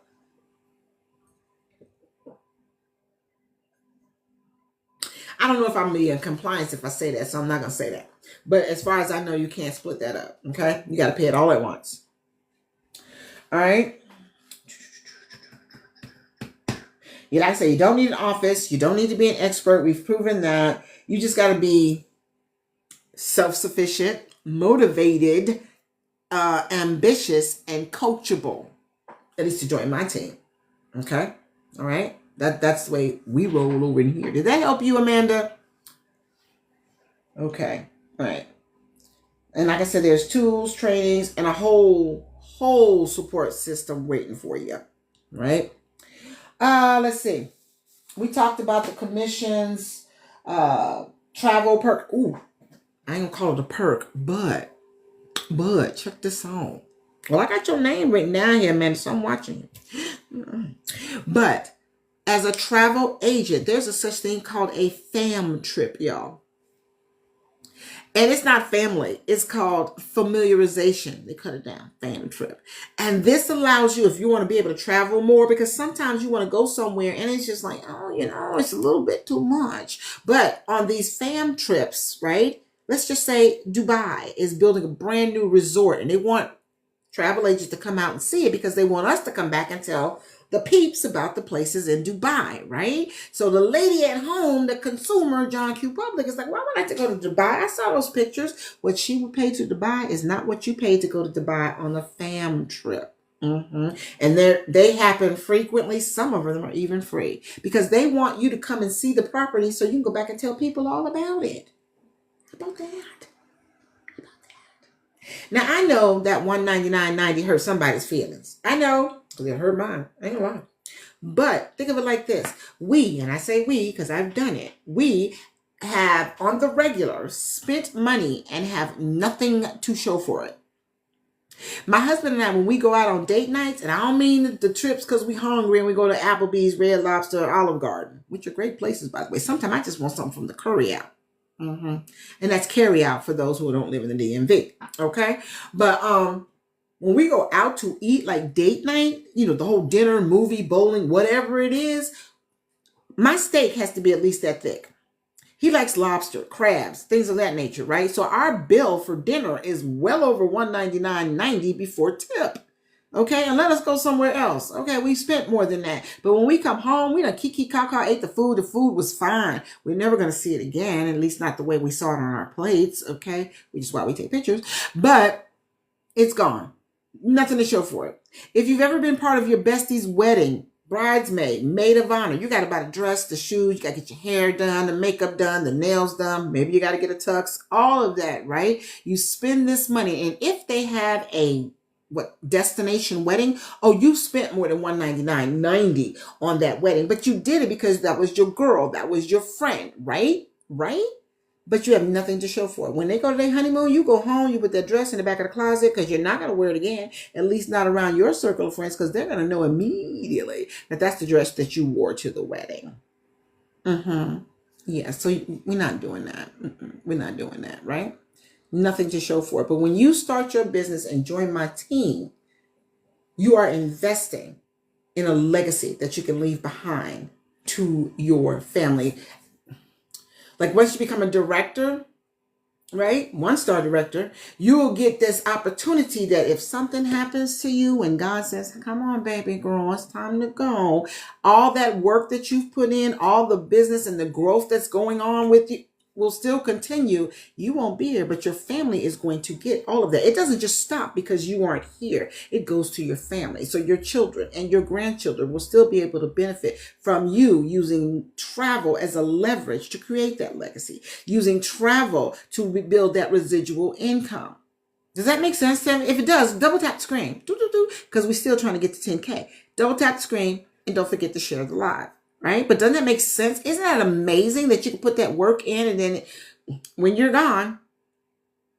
I don't know if I'm going to be in compliance if I say that, so I'm not going to say that. But as far as I know, you can't split that up, okay? You got to pay it all at once. All right? Like I say, you don't need an office. You don't need to be an expert. We've proven that. You just got to be self-sufficient, motivated, ambitious, and coachable, at least to join my team, okay? All right? That's the way we roll over in here. Did that help you, Amanda? Okay. All right. And like I said, there's tools, trainings, and a whole support system waiting for you. Right? Let's see. We talked about the commissions, travel perk. Ooh, I ain't gonna call it a perk, but check this out. Well, I got your name written down here, man, so I'm watching you. But as a travel agent, there's a such thing called a fam trip, y'all. And it's not family. It's called familiarization. They cut it down, fam trip. And this allows you, if you want to be able to travel more, because sometimes you want to go somewhere and it's just like, oh, it's a little bit too much. But on these fam trips, right? Let's just say Dubai is building a brand new resort and they want travel agents to come out and see it because they want us to come back and tell the peeps about the places in Dubai, right? So the lady at home, the consumer, John Q. Public, is like, why would I have to go to Dubai? I saw those pictures. What she would pay to Dubai is not what you paid to go to Dubai on a fam trip. And they happen frequently. Some of them are even free because they want you to come and see the property so you can go back and tell people all about it. How about that? Now, I know that $199.90 hurt somebody's feelings. I know, because it hurt mine. I ain't gonna lie. But think of it like this. We, and I say we because I've done it, we have on the regular spent money and have nothing to show for it. My husband and I, when we go out on date nights, and I don't mean the trips because we hungry and we go to Applebee's, Red Lobster, or Olive Garden, which are great places, by the way. Sometimes I just want something from the curry out. And that's carry out for those who don't live in the DMV. Okay. But when we go out to eat, like date night, the whole dinner, movie, bowling, whatever it is, my steak has to be at least that thick. He likes lobster, crabs, things of that nature, right? So our bill for dinner is well over $199.90 before tip. Okay, and let us go somewhere else. Okay, we spent more than that. But when we come home, we done kiki kaka ate the food. The food was fine. We're never going to see it again, at least not the way we saw it on our plates, okay? Which is why we take pictures. But it's gone. Nothing to show for it. If you've ever been part of your bestie's wedding, bridesmaid, maid of honor, you got to buy the dress, the shoes, you got to get your hair done, the makeup done, the nails done. Maybe you got to get a tux, all of that, right? You spend this money. And if they have a destination wedding, you spent more than $199.90 on that wedding, but you did it because that was your girl, that was your friend, right? But you have nothing to show for it. When they go to their honeymoon, you go home, you put that dress in the back of the closet because you're not going to wear it again, at least not around your circle of friends, because they're going to know immediately that that's the dress that you wore to the wedding. Yeah, so we're not doing that. We're not doing that, right? Nothing to show for it. But when you start your business and join my team, you are investing in a legacy that you can leave behind to your family. Like once you become a director, right? 1-star director, you will get this opportunity that if something happens to you and God says, come on, baby girl, it's time to go. All that work that you've put in, all the business and the growth that's going on with you, will still continue. You won't be here, but your family is going to get all of that. It doesn't just stop because you aren't here. It goes to your family. So your children and your grandchildren will still be able to benefit from you using travel as a leverage to create that legacy, using travel to rebuild that residual income. Does that make sense, Sam? If it does, double tap the screen, because we're still trying to get to 10K. Double tap the screen and don't forget to share the live. Right? But doesn't that make sense? Isn't that amazing that you can put that work in and then when you're gone,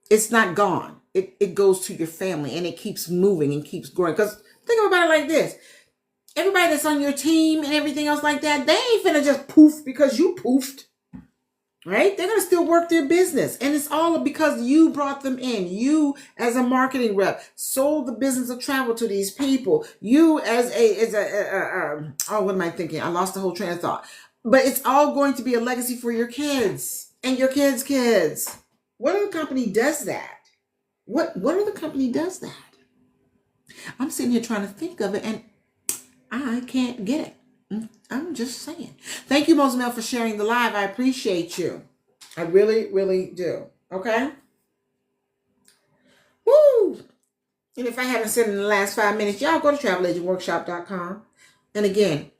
it's not gone. It goes to your family and it keeps moving and keeps growing. Because think about it like this. Everybody that's on your team and everything else like that, they ain't finna just poof because you poofed. Right? They're going to still work their business. And it's all because you brought them in. You, as a marketing rep, sold the business of travel to these people. You as what am I thinking? I lost the whole train of thought. But it's all going to be a legacy for your kids and your kids' kids. What other company does that? What other company does that? I'm sitting here trying to think of it and I can't get it. I'm just saying. Thank you, Mosmel, for sharing the live. I appreciate you. I really, really do. Okay? Woo! And if I haven't said in the last 5 minutes, y'all go to travelagentworkshop.com. And again,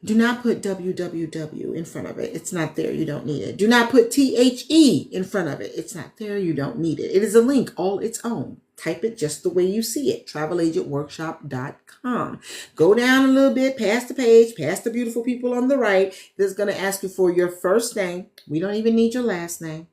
do not put www in front of it. It's not there. You don't need it. Do not put THE in front of it. It's not there. You don't need it. It is a link all its own. Type it just the way you see it. travelagentworkshop.com. Go down a little bit, past the page, past the beautiful people on the right. This is going to ask you for your first name. We don't even need your last name.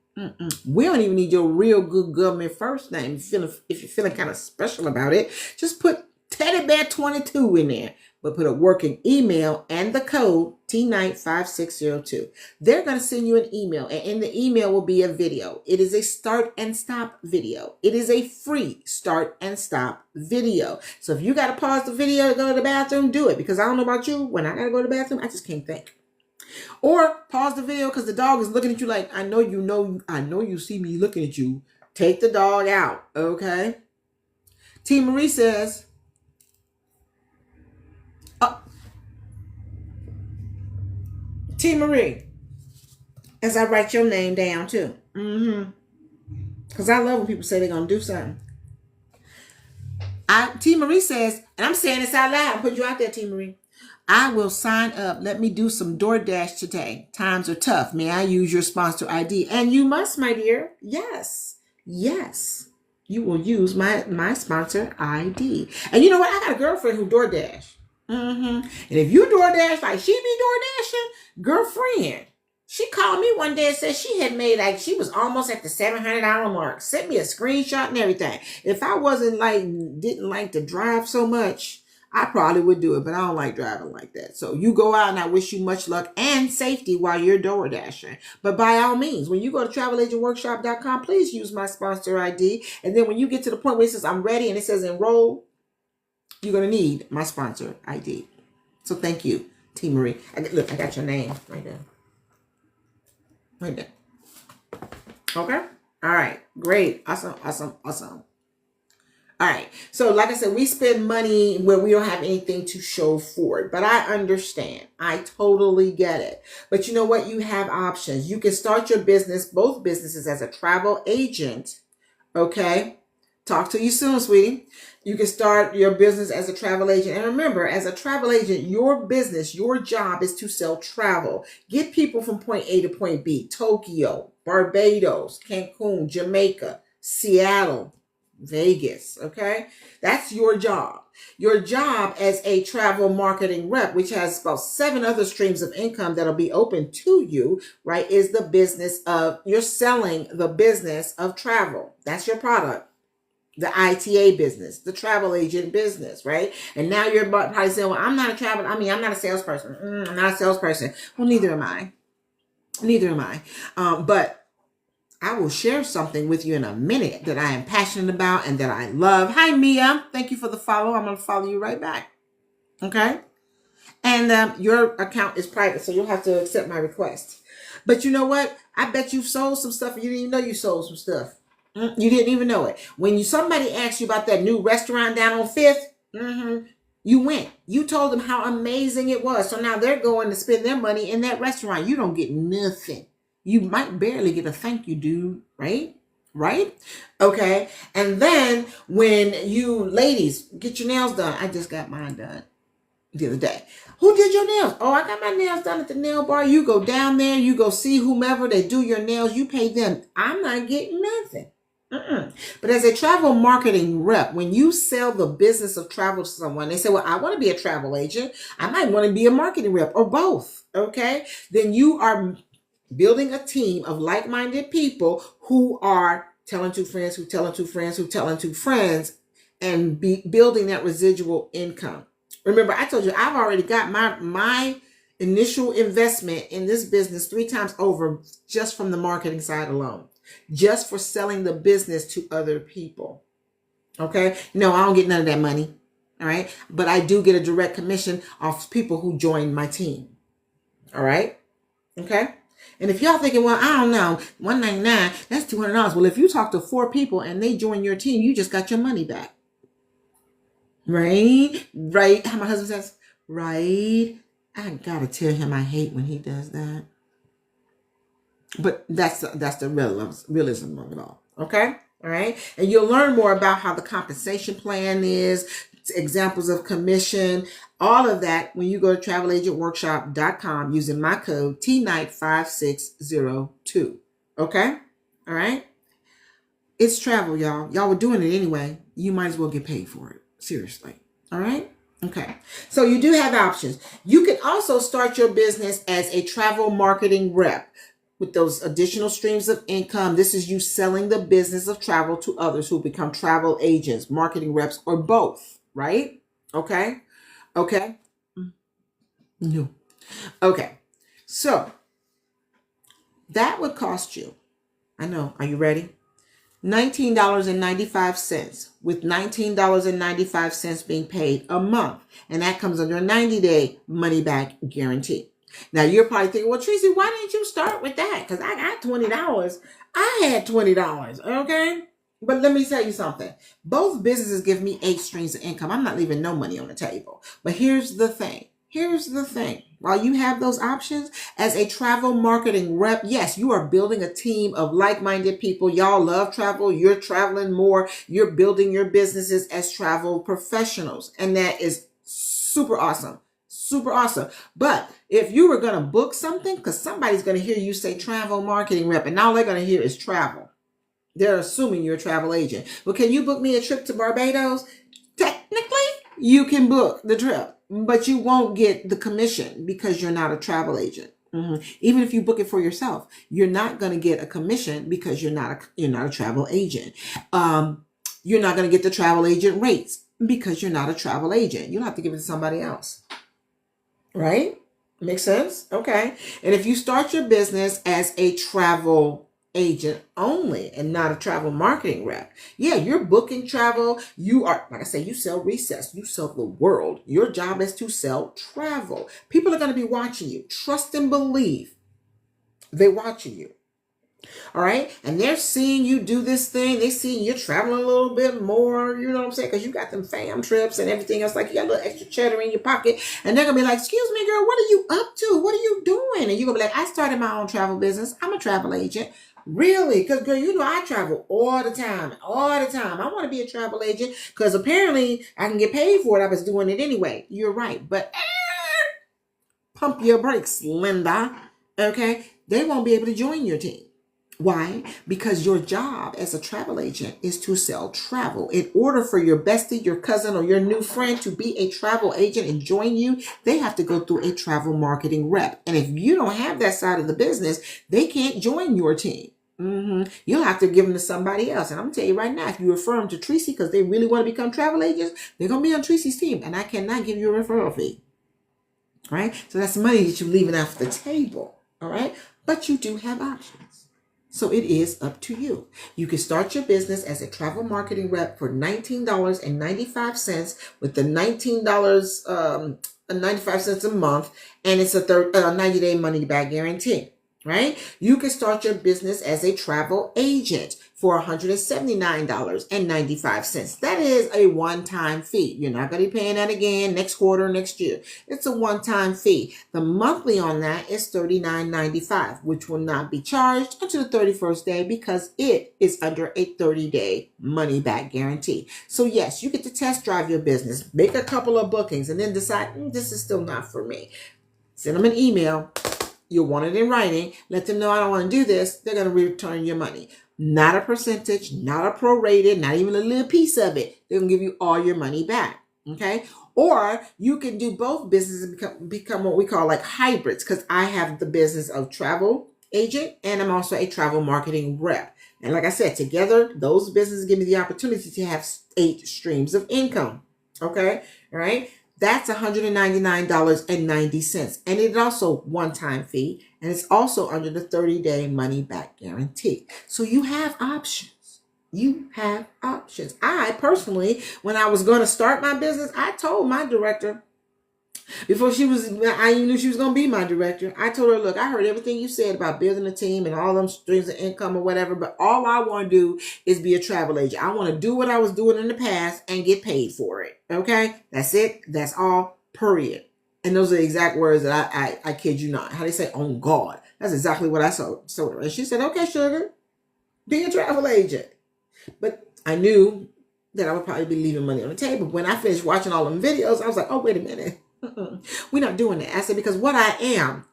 We don't even need your real good government first name. If you're feeling kind of special about it, just put Teddy Bear 22 in there. But put a working email and the code T-Night5602. They're going to send you an email, and in the email will be a video. It is a start and stop video. It is a free start and stop video. So if you got to pause the video to go to the bathroom, do it, because I don't know about you. When I got to go to the bathroom, I just can't think. Or pause the video because the dog is looking at you like, I know you see me looking at you. Take the dog out, okay? T. Marie says, T. Marie, as I write your name down too. Because I love when people say they're going to do something. T. Marie says, and I'm saying this out loud, I'll put you out there, T. Marie. I will sign up. Let me do some DoorDash today. Times are tough. May I use your sponsor ID? And you must, my dear. Yes. Yes. You will use my sponsor ID. And you know what? I got a girlfriend who DoorDash. And if you DoorDash like she be DoorDashing, girlfriend, she called me one day and said she had made, like, she was almost at the $700 mark. Sent me a screenshot and everything. If I didn't like to drive so much, I probably would do it, but I don't like driving like that. So you go out, and I wish you much luck and safety while you're door dashing. But by all means, when you go to travelagentworkshop.com, please use my sponsor ID. And then when you get to the point where it says I'm ready and it says enroll, you're going to need my sponsor ID. So thank you, T. Marie. Look, I got your name right there. Right there. Okay? All right. Great. Awesome. All right. So like I said, we spend money where we don't have anything to show for it. But I understand. I totally get it. But you know what? You have options. You can start your business, both businesses, as a travel agent. Okay? Talk to you soon, sweetie. You can start your business as a travel agent. And remember, as a travel agent, your business, your job is to sell travel. Get people from point A to point B. Tokyo, Barbados, Cancun, Jamaica, Seattle, Vegas, okay? That's your job. Your job as a travel marketing rep, which has about 7 other streams of income that'll be open to you, right, is the business of, you're selling the business of travel. That's your product. The ITA business, the travel agent business, right? And now you're probably saying, well, I'm not a salesperson. I'm not a salesperson. Well, neither am I. But I will share something with you in a minute that I am passionate about and that I love. Hi, Mia. Thank you for the follow. I'm going to follow you right back. Okay? And your account is private, so you'll have to accept my request. But you know what? I bet you've sold some stuff and you didn't even know you sold some stuff. You didn't even know it. When somebody asked you about that new restaurant down on 5th, you went. You told them how amazing it was. So now they're going to spend their money in that restaurant. You don't get nothing. You might barely get a thank you, dude. Right? Okay. And then when you ladies get your nails done, I just got mine done the other day. Who did your nails? Oh, I got my nails done at the nail bar. You go down there, you go see whomever, they do your nails, you pay them. I'm not getting nothing. But as a travel marketing rep, when you sell the business of travel to someone, they say, well, I want to be a travel agent. I might want to be a marketing rep, or both. Okay. Then you are building a team of like-minded people who are telling 2 friends, who telling 2 friends, who telling 2 friends, and building that residual income. Remember, I told you I've already got my initial investment in this business 3 times over just from the marketing side alone. Just for selling the business to other people. Okay? No, I don't get none of that money. All right? But I do get a direct commission off people who join my team. All right? Okay? And if y'all thinking, well, I don't know, $199, that's $200. Well, if you talk to 4 people and they join your team, you just got your money back. Right? How my husband says, right? I gotta tell him I hate when he does that. But that's the realism of it all. Okay? All right? And you'll learn more about how the compensation plan is, examples of commission, all of that when you go to travelagentworkshop.com using my code TNIGHT5602. Okay? All right? It's travel, y'all. Y'all were doing it anyway. You might as well get paid for it. Seriously. All right? Okay. So you do have options. You can also start your business as a travel marketing rep. With those additional streams of income, this is you selling the business of travel to others who become travel agents, marketing reps, or both, right? Okay? No. Okay, so that would cost you, I know, are you ready? $19.95, with $19.95 being paid a month. And that comes under a 90-day money back guarantee. Now you're probably thinking, well, Tracy, why didn't you start with that? Because I got $20. I had $20, okay? But let me tell you something. Both businesses give me 8 streams of income. I'm not leaving no money on the table. But here's the thing. While you have those options as a travel marketing rep, yes, you are building a team of like-minded people. Y'all love travel. You're traveling more. You're building your businesses as travel professionals. And that is super awesome. Super awesome. But if you were going to book something, because somebody's going to hear you say travel marketing rep, and all they're going to hear is travel. They're assuming you're a travel agent. Well, can you book me a trip to Barbados? Technically, you can book the trip, but you won't get the commission because you're not a travel agent. Even if you book it for yourself, you're not going to get a commission because you're not a travel agent. You're not going to get the travel agent rates because you're not a travel agent. You'll have to give it to somebody else. Right? Makes sense? Okay. And if you start your business as a travel agent only and not a travel marketing rep, yeah, you're booking travel. You are, like I say, you sell recess, you sell the world. Your job is to sell travel. People are going to be watching you. Trust and believe. They're watching you. All right. And they're seeing you do this thing. They see you're traveling a little bit more. You know what I'm saying? Because you got them fam trips and everything else. Like you got a little extra cheddar in your pocket. And they're going to be like, excuse me, girl, what are you up to? What are you doing? And you're going to be like, I started my own travel business. I'm a travel agent. Really? Because, girl, you know I travel all the time. All the time. I want to be a travel agent because apparently I can get paid for it. I was doing it anyway. You're right. But pump your brakes, Linda. Okay? They won't be able to join your team. Why? Because your job as a travel agent is to sell travel. In order for your bestie, your cousin, or your new friend to be a travel agent and join you, they have to go through a travel marketing rep. And if you don't have that side of the business, they can't join your team. You'll have to give them to somebody else. And I'm going to tell you right now, if you refer them to Tracy because they really want to become travel agents, they're going to be on Tracy's team. And I cannot give you a referral fee. All right? So that's money that you're leaving off the table. All right? But you do have options. So it is up to you. You can start your business as a travel marketing rep for $19.95 with the $19.95 a month, and it's a 90-day money back guarantee, right? You can start your business as a travel agent for $179.95. That is a one-time fee. You're not going to be paying that again next quarter, next year. It's a one-time fee. The monthly on that is $39.95, which will not be charged until the 31st day because it is under a 30-day money-back guarantee. So yes, you get to test drive your business, make a couple of bookings, and then decide, this is still not for me. Send them an email. You'll want it in writing. Let them know I don't want to do this. They're going to return your money. Not a percentage, not a prorated, not even a little piece of it. They're going to give you all your money back. Okay? Or you can do both businesses and become what we call like hybrids, because I have the business of travel agent and I'm also a travel marketing rep. And like I said, together, those businesses give me the opportunity to have 8 streams of income. Okay? All right? That's $199.90. And it's also one-time fee. And it's also under the 30-day money-back guarantee. So you have options. You have options. I personally, when I was going to start my business, I told my director, before I knew she was going to be my director, I told her, look, I heard everything you said about building a team and all them streams of income or whatever, but all I want to do is be a travel agent. I want to do what I was doing in the past and get paid for it. Okay? That's it. That's all. Period. And those are the exact words that I kid you not. How they say, on God. That's exactly what I told her. And she said, okay, sugar, be a travel agent. But I knew that I would probably be leaving money on the table. When I finished watching all them videos, I was like, oh, wait a minute. We're not doing that. I said, because what I am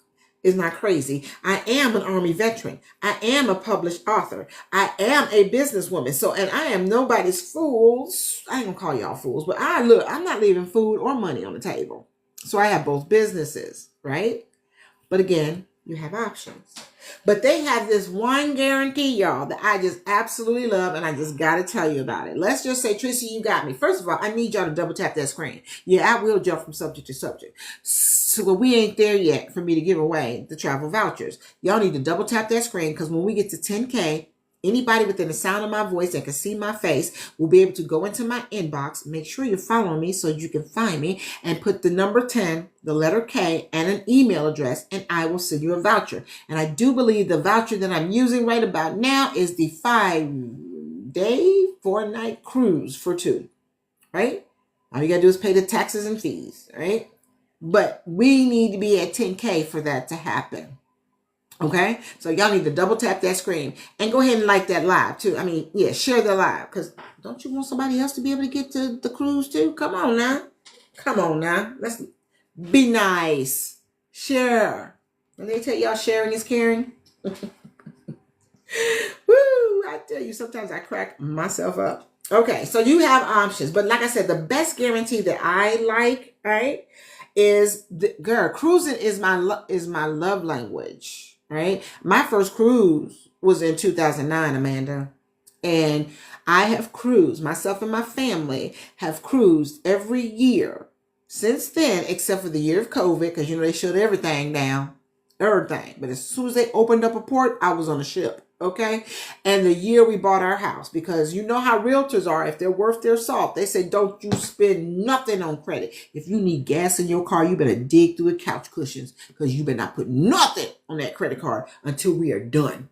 is not crazy. I am an Army veteran. I am a published author. I am a businesswoman. So, and I am nobody's fools. I ain't gonna call y'all fools, but I'm not leaving food or money on the table. So I have both businesses, right? But again, You have options. But they have this one guarantee, y'all, that I just absolutely love, and I just got to tell you about it. Let's just say, Tracy, you got me. First of all, I need y'all to double tap that screen. Yeah, I will jump from subject to subject. So we ain't there yet for me to give away the travel vouchers. Y'all need to double tap that screen, because when we get to 10K, anybody within the sound of my voice that can see my face will be able to go into my inbox. Make sure you're following me so you can find me and put the number 10, the letter K, and an email address, and I will send you a voucher. And I do believe the voucher that I'm using right about now is the 5-day, 4-night cruise for 2, right? All you got to do is pay the taxes and fees, right? But we need to be at 10K for that to happen. Okay, so y'all need to double tap that screen and go ahead and like that live too. I mean, yeah, share the live, because don't you want somebody else to be able to get to the cruise too? Come on now. Come on now. Let's be nice. Share. And they tell y'all sharing is caring. Woo! I tell you, sometimes I crack myself up. Okay, so you have options. But like I said, the best guarantee that I like, right, is girl, cruising is my love language. Right? My first cruise was in 2009, Amanda. And I have cruised, myself and my family have cruised every year since then, except for the year of COVID, because, you know, they shut everything down. Everything. But as soon as they opened up a port, I was on a ship. Okay. And the year we bought our house, because you know how realtors are. If they're worth their salt, they say, don't you spend nothing on credit. If you need gas in your car, you better dig through the couch cushions, because you better not put nothing on that credit card until we are done.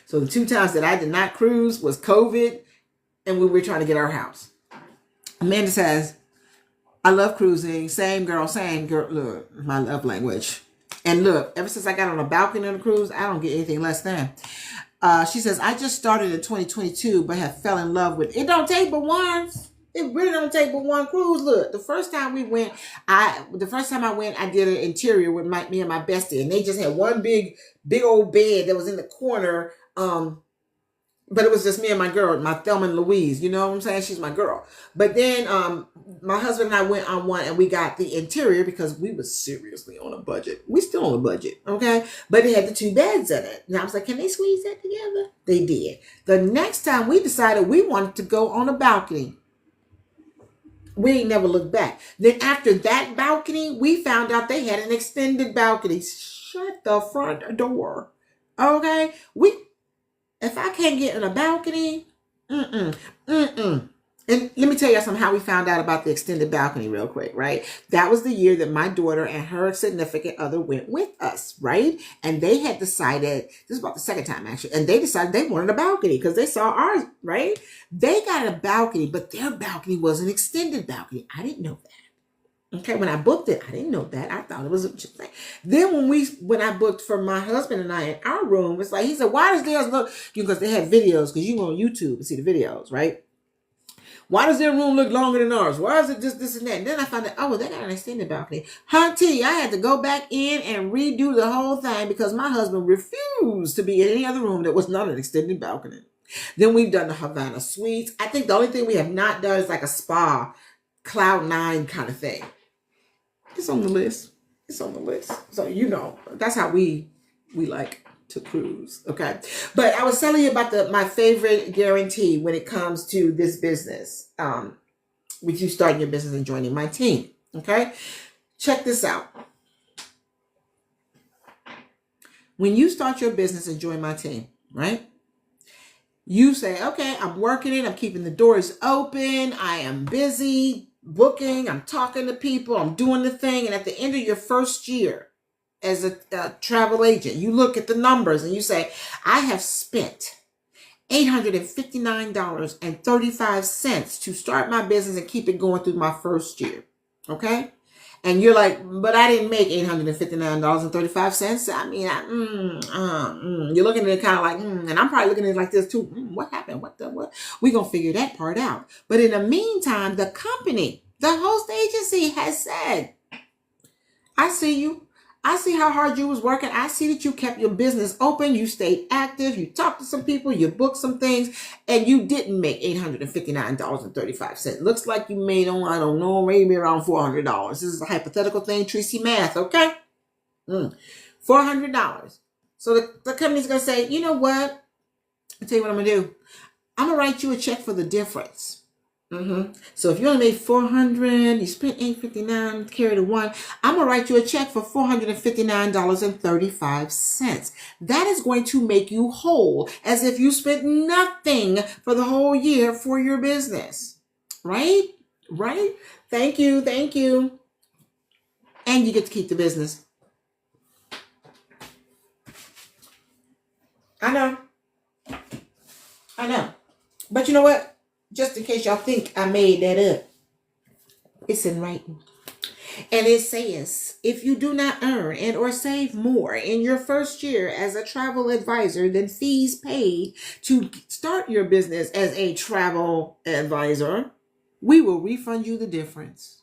So the 2 times that I did not cruise was COVID and we were trying to get our house. Amanda says, I love cruising. Same girl. Look, my love language. And look, ever since I got on a balcony on a cruise, I don't get anything less than. She says, I just started in 2022, but have fell in love with it. Don't take but once. It really don't take but one cruise. Look, the first time I went, I did an interior with me and my bestie, and they just had one big old bed that was in the corner. But it was just me and my girl, my Thelma and Louise. You know what I'm saying? She's my girl. But then my husband and I went on one, and we got the interior because we were seriously on a budget. We still on a budget, okay? But it had the 2 beds in it. And I was like, can they squeeze that together? They did. The next time we decided we wanted to go on a balcony. We ain't never looked back. Then after that balcony, we found out they had an extended balcony. Shut the front door. Okay? If I can't get in a balcony, And let me tell you something, how we found out about the extended balcony real quick, right? That was the year that my daughter and her significant other went with us, right? And they had decided, this is about the second time actually, and they decided they wanted a balcony because they saw ours, right? They got a balcony, but their balcony was an extended balcony. I didn't know that. Okay, when I booked it, I didn't know that. I thought it was just like. Then when I booked for my husband and I in our room, it's like he said, "Why does theirs look?" Because they have videos. Because you go on YouTube and see the videos, right? Why does their room look longer than ours? Why is it just this and that? And then I found out, oh, they got an extended balcony. Hunty, I had to go back in and redo the whole thing because my husband refused to be in any other room that was not an extended balcony. Then we've done the Havana Suites. I think the only thing we have not done is like a spa, Cloud 9 kind of thing. It's on the list. It's on the list. So, you know, that's how we like to cruise. Okay. But I was telling you about my favorite guarantee when it comes to this business, with you starting your business and joining my team. Okay. Check this out. When you start your business and join my team, right? You say, okay, I'm working it. I'm keeping the doors open. I am busy booking. I'm talking to people. I'm doing the thing. And at the end of your first year as a travel agent, you look at the numbers and you say, I have spent $859.35 to start my business and keep it going through my first year. Okay. And you're like, but I didn't make $859.35. I mean, you're looking at it kind of like, and I'm probably looking at it like this too. What happened? What? We're going to figure that part out. But in the meantime, the company, the host agency has said, I see you. I see how hard you was working. I see that you kept your business open. You stayed active. You talked to some people. You booked some things. And you didn't make $859.35. Looks like you made, I don't know, maybe around $400. This is a hypothetical thing. Tracy math, okay? $400. So the company's going to say, you know what? I'll tell you what I'm going to do. I'm going to write you a check for the difference. So if you only made $400, you spent $859, carry the one, I'm going to write you a check for $459.35. That is going to make you whole, as if you spent nothing for the whole year for your business. Right? Right? Thank you. Thank you. And you get to keep the business. I know. But you know what? Just in case y'all think I made that up, it's in writing. And it says, if you do not earn and or save more in your first year as a travel advisor than fees paid to start your business as a travel advisor, we will refund you the difference.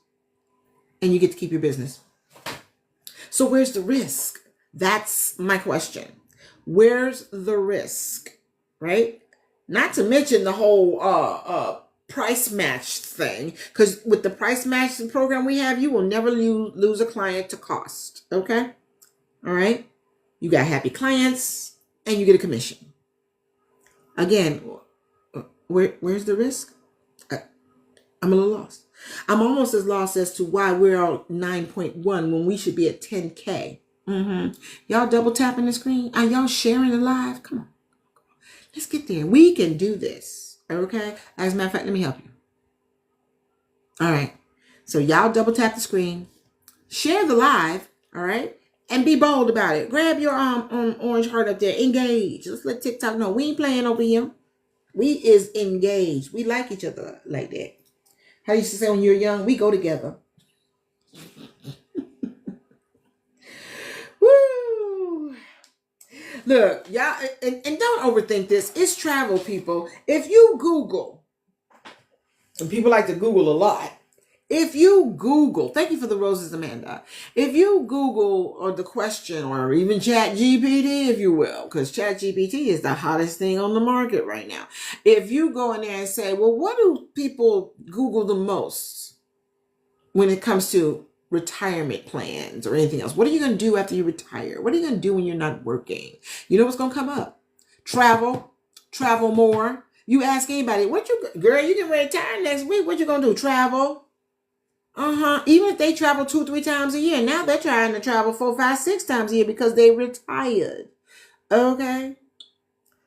And you get to keep your business. So where's the risk? That's my question. Where's the risk? Right? Not to mention the whole price match thing, because with the price matching program we have, you will never lose a client to cost. Okay? All right? You got happy clients and you get a commission. Again, where's the risk? I'm a little lost. I'm almost as lost as to why we're at 9.1 when we should be at 10K. Y'all double tapping the screen? Are y'all sharing the live? Come on. Let's get there. We can do this. Okay? As a matter of fact, let me help you. All right. So y'all double tap the screen. Share the live. All right? And be bold about it. Grab your orange heart up there. Engage. Let's let TikTok know. We ain't playing over here. We is engaged. We like each other like that. How you used to say when you were young? We go together. Woo! Look, y'all, and don't overthink this. It's travel, people. If you Google, and people like to Google a lot. If you Google, thank you for the roses, Amanda. If you Google or the question, or even ChatGPT, if you will, because ChatGPT is the hottest thing on the market right now. If you go in there and say, well, what do people Google the most when it comes to retirement plans or anything else? What are you going to do after you retire? What are you going to do when you're not working? You know what's going to come up? Travel more. You ask anybody, girl, you getting ready to retire next week. What you going to do? Travel. Even if they travel 2-3 times a year, now they're trying to travel 4, 5, 6 times a year because they retired. Okay.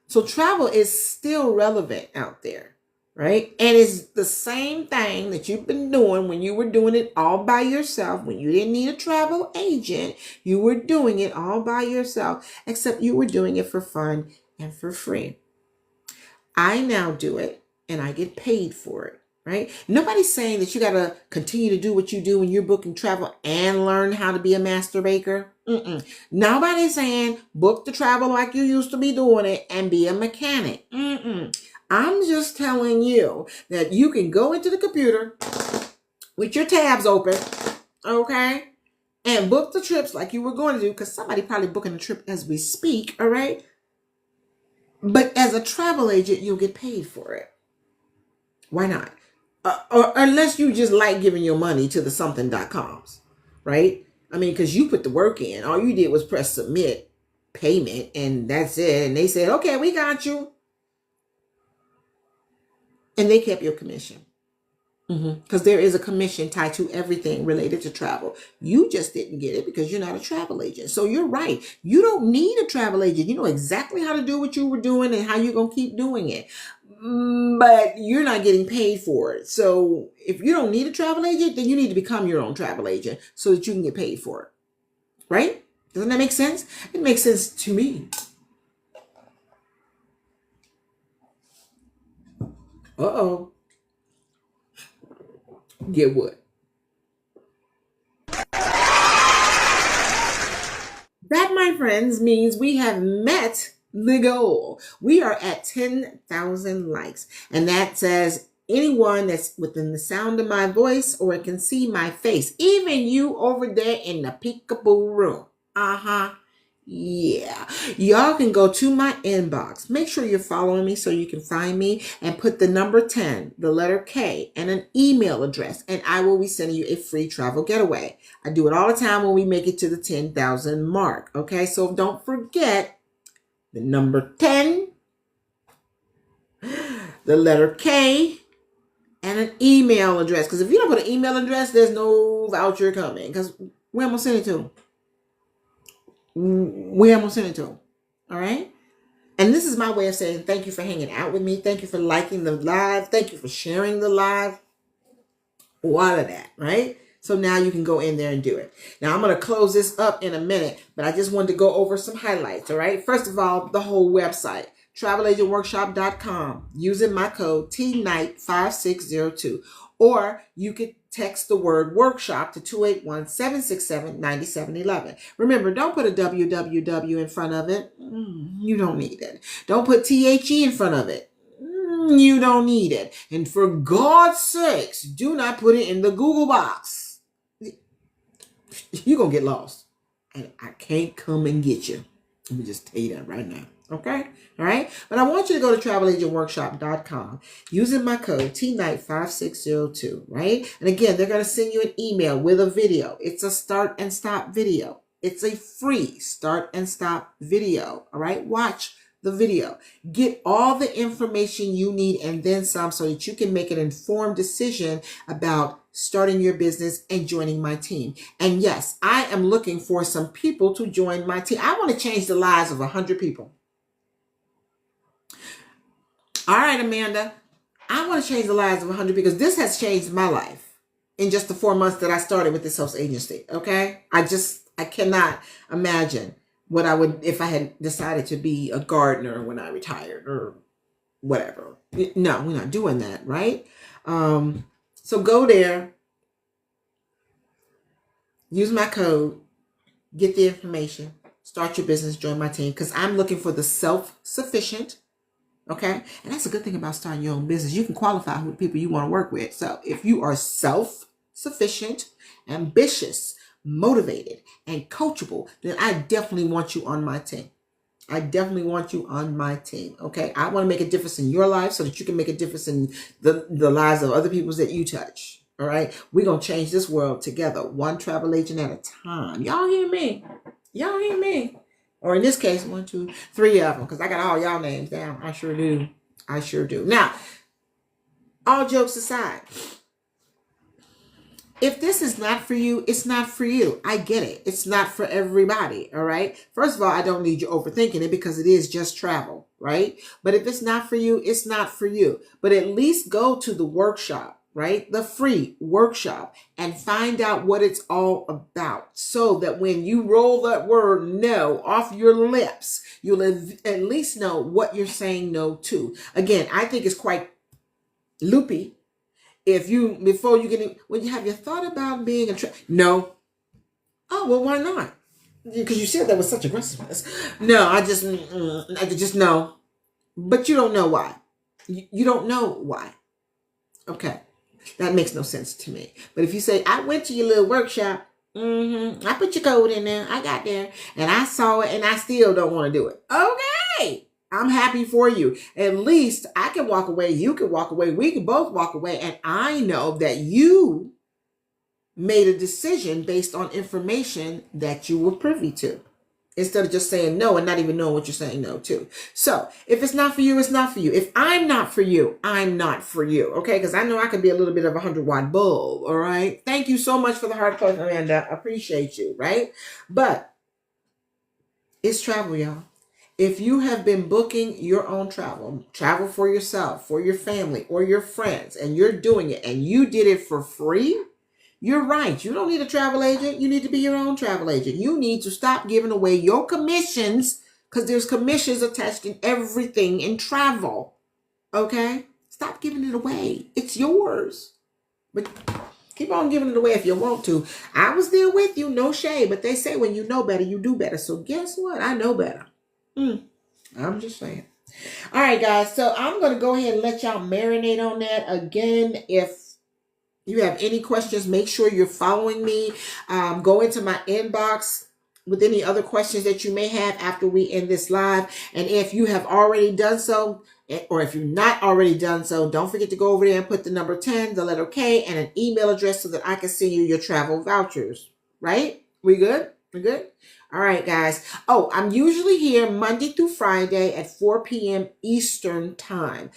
So travel is still relevant out there, right? And it's the same thing that you've been doing when you were doing it all by yourself. When you didn't need a travel agent, you were doing it all by yourself, except you were doing it for fun and for free. I now do it and I get paid for it. Right? Nobody's saying that you got to continue to do what you do when you're booking travel and learn how to be a master baker. Nobody's saying book the travel like you used to be doing it and be a mechanic. I'm just telling you that you can go into the computer with your tabs open, okay, and book the trips like you were going to do, because somebody probably booking a trip as we speak, all right? But as a travel agent, you'll get paid for it. Why not? Or unless you just like giving your money to the something.coms, right? I mean, because you put the work in. All you did was press submit payment, and that's it. And they said, okay, we got you. And they kept your commission. Because there is a commission tied to everything related to travel. You just didn't get it because you're not a travel agent. So you're right. You don't need a travel agent. You know exactly how to do what you were doing and how you're going to keep doing it. But you're not getting paid for it. So if you don't need a travel agent, then you need to become your own travel agent so that you can get paid for it. Right? Doesn't that make sense? It makes sense to me. Uh-oh. Get what? That, my friends, means we have met the goal. We are at 10,000 likes. And that says anyone that's within the sound of my voice or can see my face, even you over there in the peekaboo room. Yeah, y'all can go to my inbox. Make sure you're following me so you can find me and put the number 10, the letter K, and an email address, and I will be sending you a free travel getaway. I do it all the time when we make it to the 10,000 mark. Okay, so don't forget the number 10, the letter K, and an email address. Because if you don't put an email address, there's no voucher coming. Because where am I gonna send it to? Where am I gonna send it to? All right. And this is my way of saying thank you for hanging out with me. Thank you for liking the live. Thank you for sharing the live. All of that, right? So now you can go in there and do it. Now I'm going to close this up in a minute, but I just wanted to go over some highlights, all right? First of all, the whole website, travelagentworkshop.com, using my code TNIGHT5602. Or you could text the word workshop to 281-767-9711. Remember, don't put a www in front of it. You don't need it. Don't put THE in front of it. You don't need it. And for God's sakes, do not put it in the Google box. You're going to get lost. And I can't come and get you. Let me just tell you that right now. Okay? All right? But I want you to go to travelagentworkshop.com using my code TNIGHT5602, right? And again, they're going to send you an email with a video. It's a start and stop video. It's a free start and stop video. All right? Watch the video. Get all the information you need and then some so that you can make an informed decision about starting your business and joining my team. And yes, I am looking for some people to join my team. I want to change the lives of 100 people. All right, Amanda, I want to change the lives of 100 because this has changed my life in just the 4 months that I started with this host agency. Okay. I cannot imagine what I would, if I had decided to be a gardener when I retired or whatever. No, we're not doing that, right? So go there, use my code, get the information, start your business, join my team, because I'm looking for the self-sufficient, okay? And that's a good thing about starting your own business. You can qualify who the people you want to work with. So if you are self-sufficient, ambitious, motivated, and coachable, then I definitely want you on my team. I definitely want you on my team, okay? I want to make a difference in your life so that you can make a difference in the lives of other people that you touch, all right? We're going to change this world together, one travel agent at a time. Y'all hear me? Y'all hear me? Or in this case, 1, 2, 3 of them, because I got all y'all names down. I sure do. I sure do. Now, all jokes aside, if this is not for you, it's not for you. I get it. It's not for everybody, all right? First of all, I don't need you overthinking it because it is just travel, right? But if it's not for you, it's not for you. But at least go to the workshop, right? The free workshop and find out what it's all about so that when you roll that word no off your lips, you'll at least know what you're saying no to. Again, I think it's quite loopy. If you, before you get in, when you have you thought about being a no. Oh, well, why not? Because you said that with such aggressiveness. No, I just know. But you don't know why. You don't know why. Okay. That makes no sense to me. But if you say, I went to your little workshop, I put your code in there, I got there, and I saw it, and I still don't want to do it. Okay. I'm happy for you. At least I can walk away. You can walk away. We can both walk away. And I know that you made a decision based on information that you were privy to, instead of just saying no and not even knowing what you're saying no to. So if it's not for you, it's not for you. If I'm not for you, I'm not for you. Okay. Because I know I can be a little bit of a 100-watt bulb. All right. Thank you so much for the heart push, Amanda. I appreciate you. Right. But it's travel, y'all. If you have been booking your own travel for yourself, for your family, or your friends, and you're doing it and you did it for free, you're right. You don't need a travel agent. You need to be your own travel agent. You need to stop giving away your commissions because there's commissions attached in everything in travel. Okay? Stop giving it away. It's yours. But keep on giving it away if you want to. I was there with you, no shade, but they say when you know better, you do better. So guess what? I know better. I'm just saying. All right, guys. So I'm going to go ahead and let y'all marinate on that. Again, if you have any questions, make sure you're following me. Go into my inbox. with any other questions that you may have after we end this live. And if you have already done so, or if you've not already done so, don't forget to go over there and put the number 10, the letter K, and an email address so that I can send you your travel vouchers. Right? We good? We good? All right, guys. Oh, I'm usually here Monday through Friday at 4 p.m. Eastern time.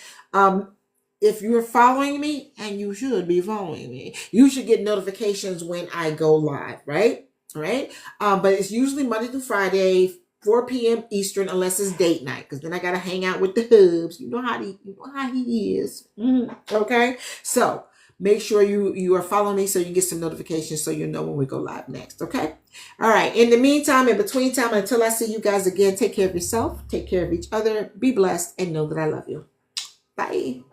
If you're following me, and you should be following me, you should get notifications when I go live, right? All right. But it's usually Monday through Friday, 4 p.m. Eastern, unless it's date night, because then I gotta hang out with the hubs. You know how he is. Okay. So make sure you are following me so you get some notifications so you know when we go live next. Okay. All right. In the meantime, in between time, until I see you guys again, take care of yourself, take care of each other, be blessed, and know that I love you. Bye.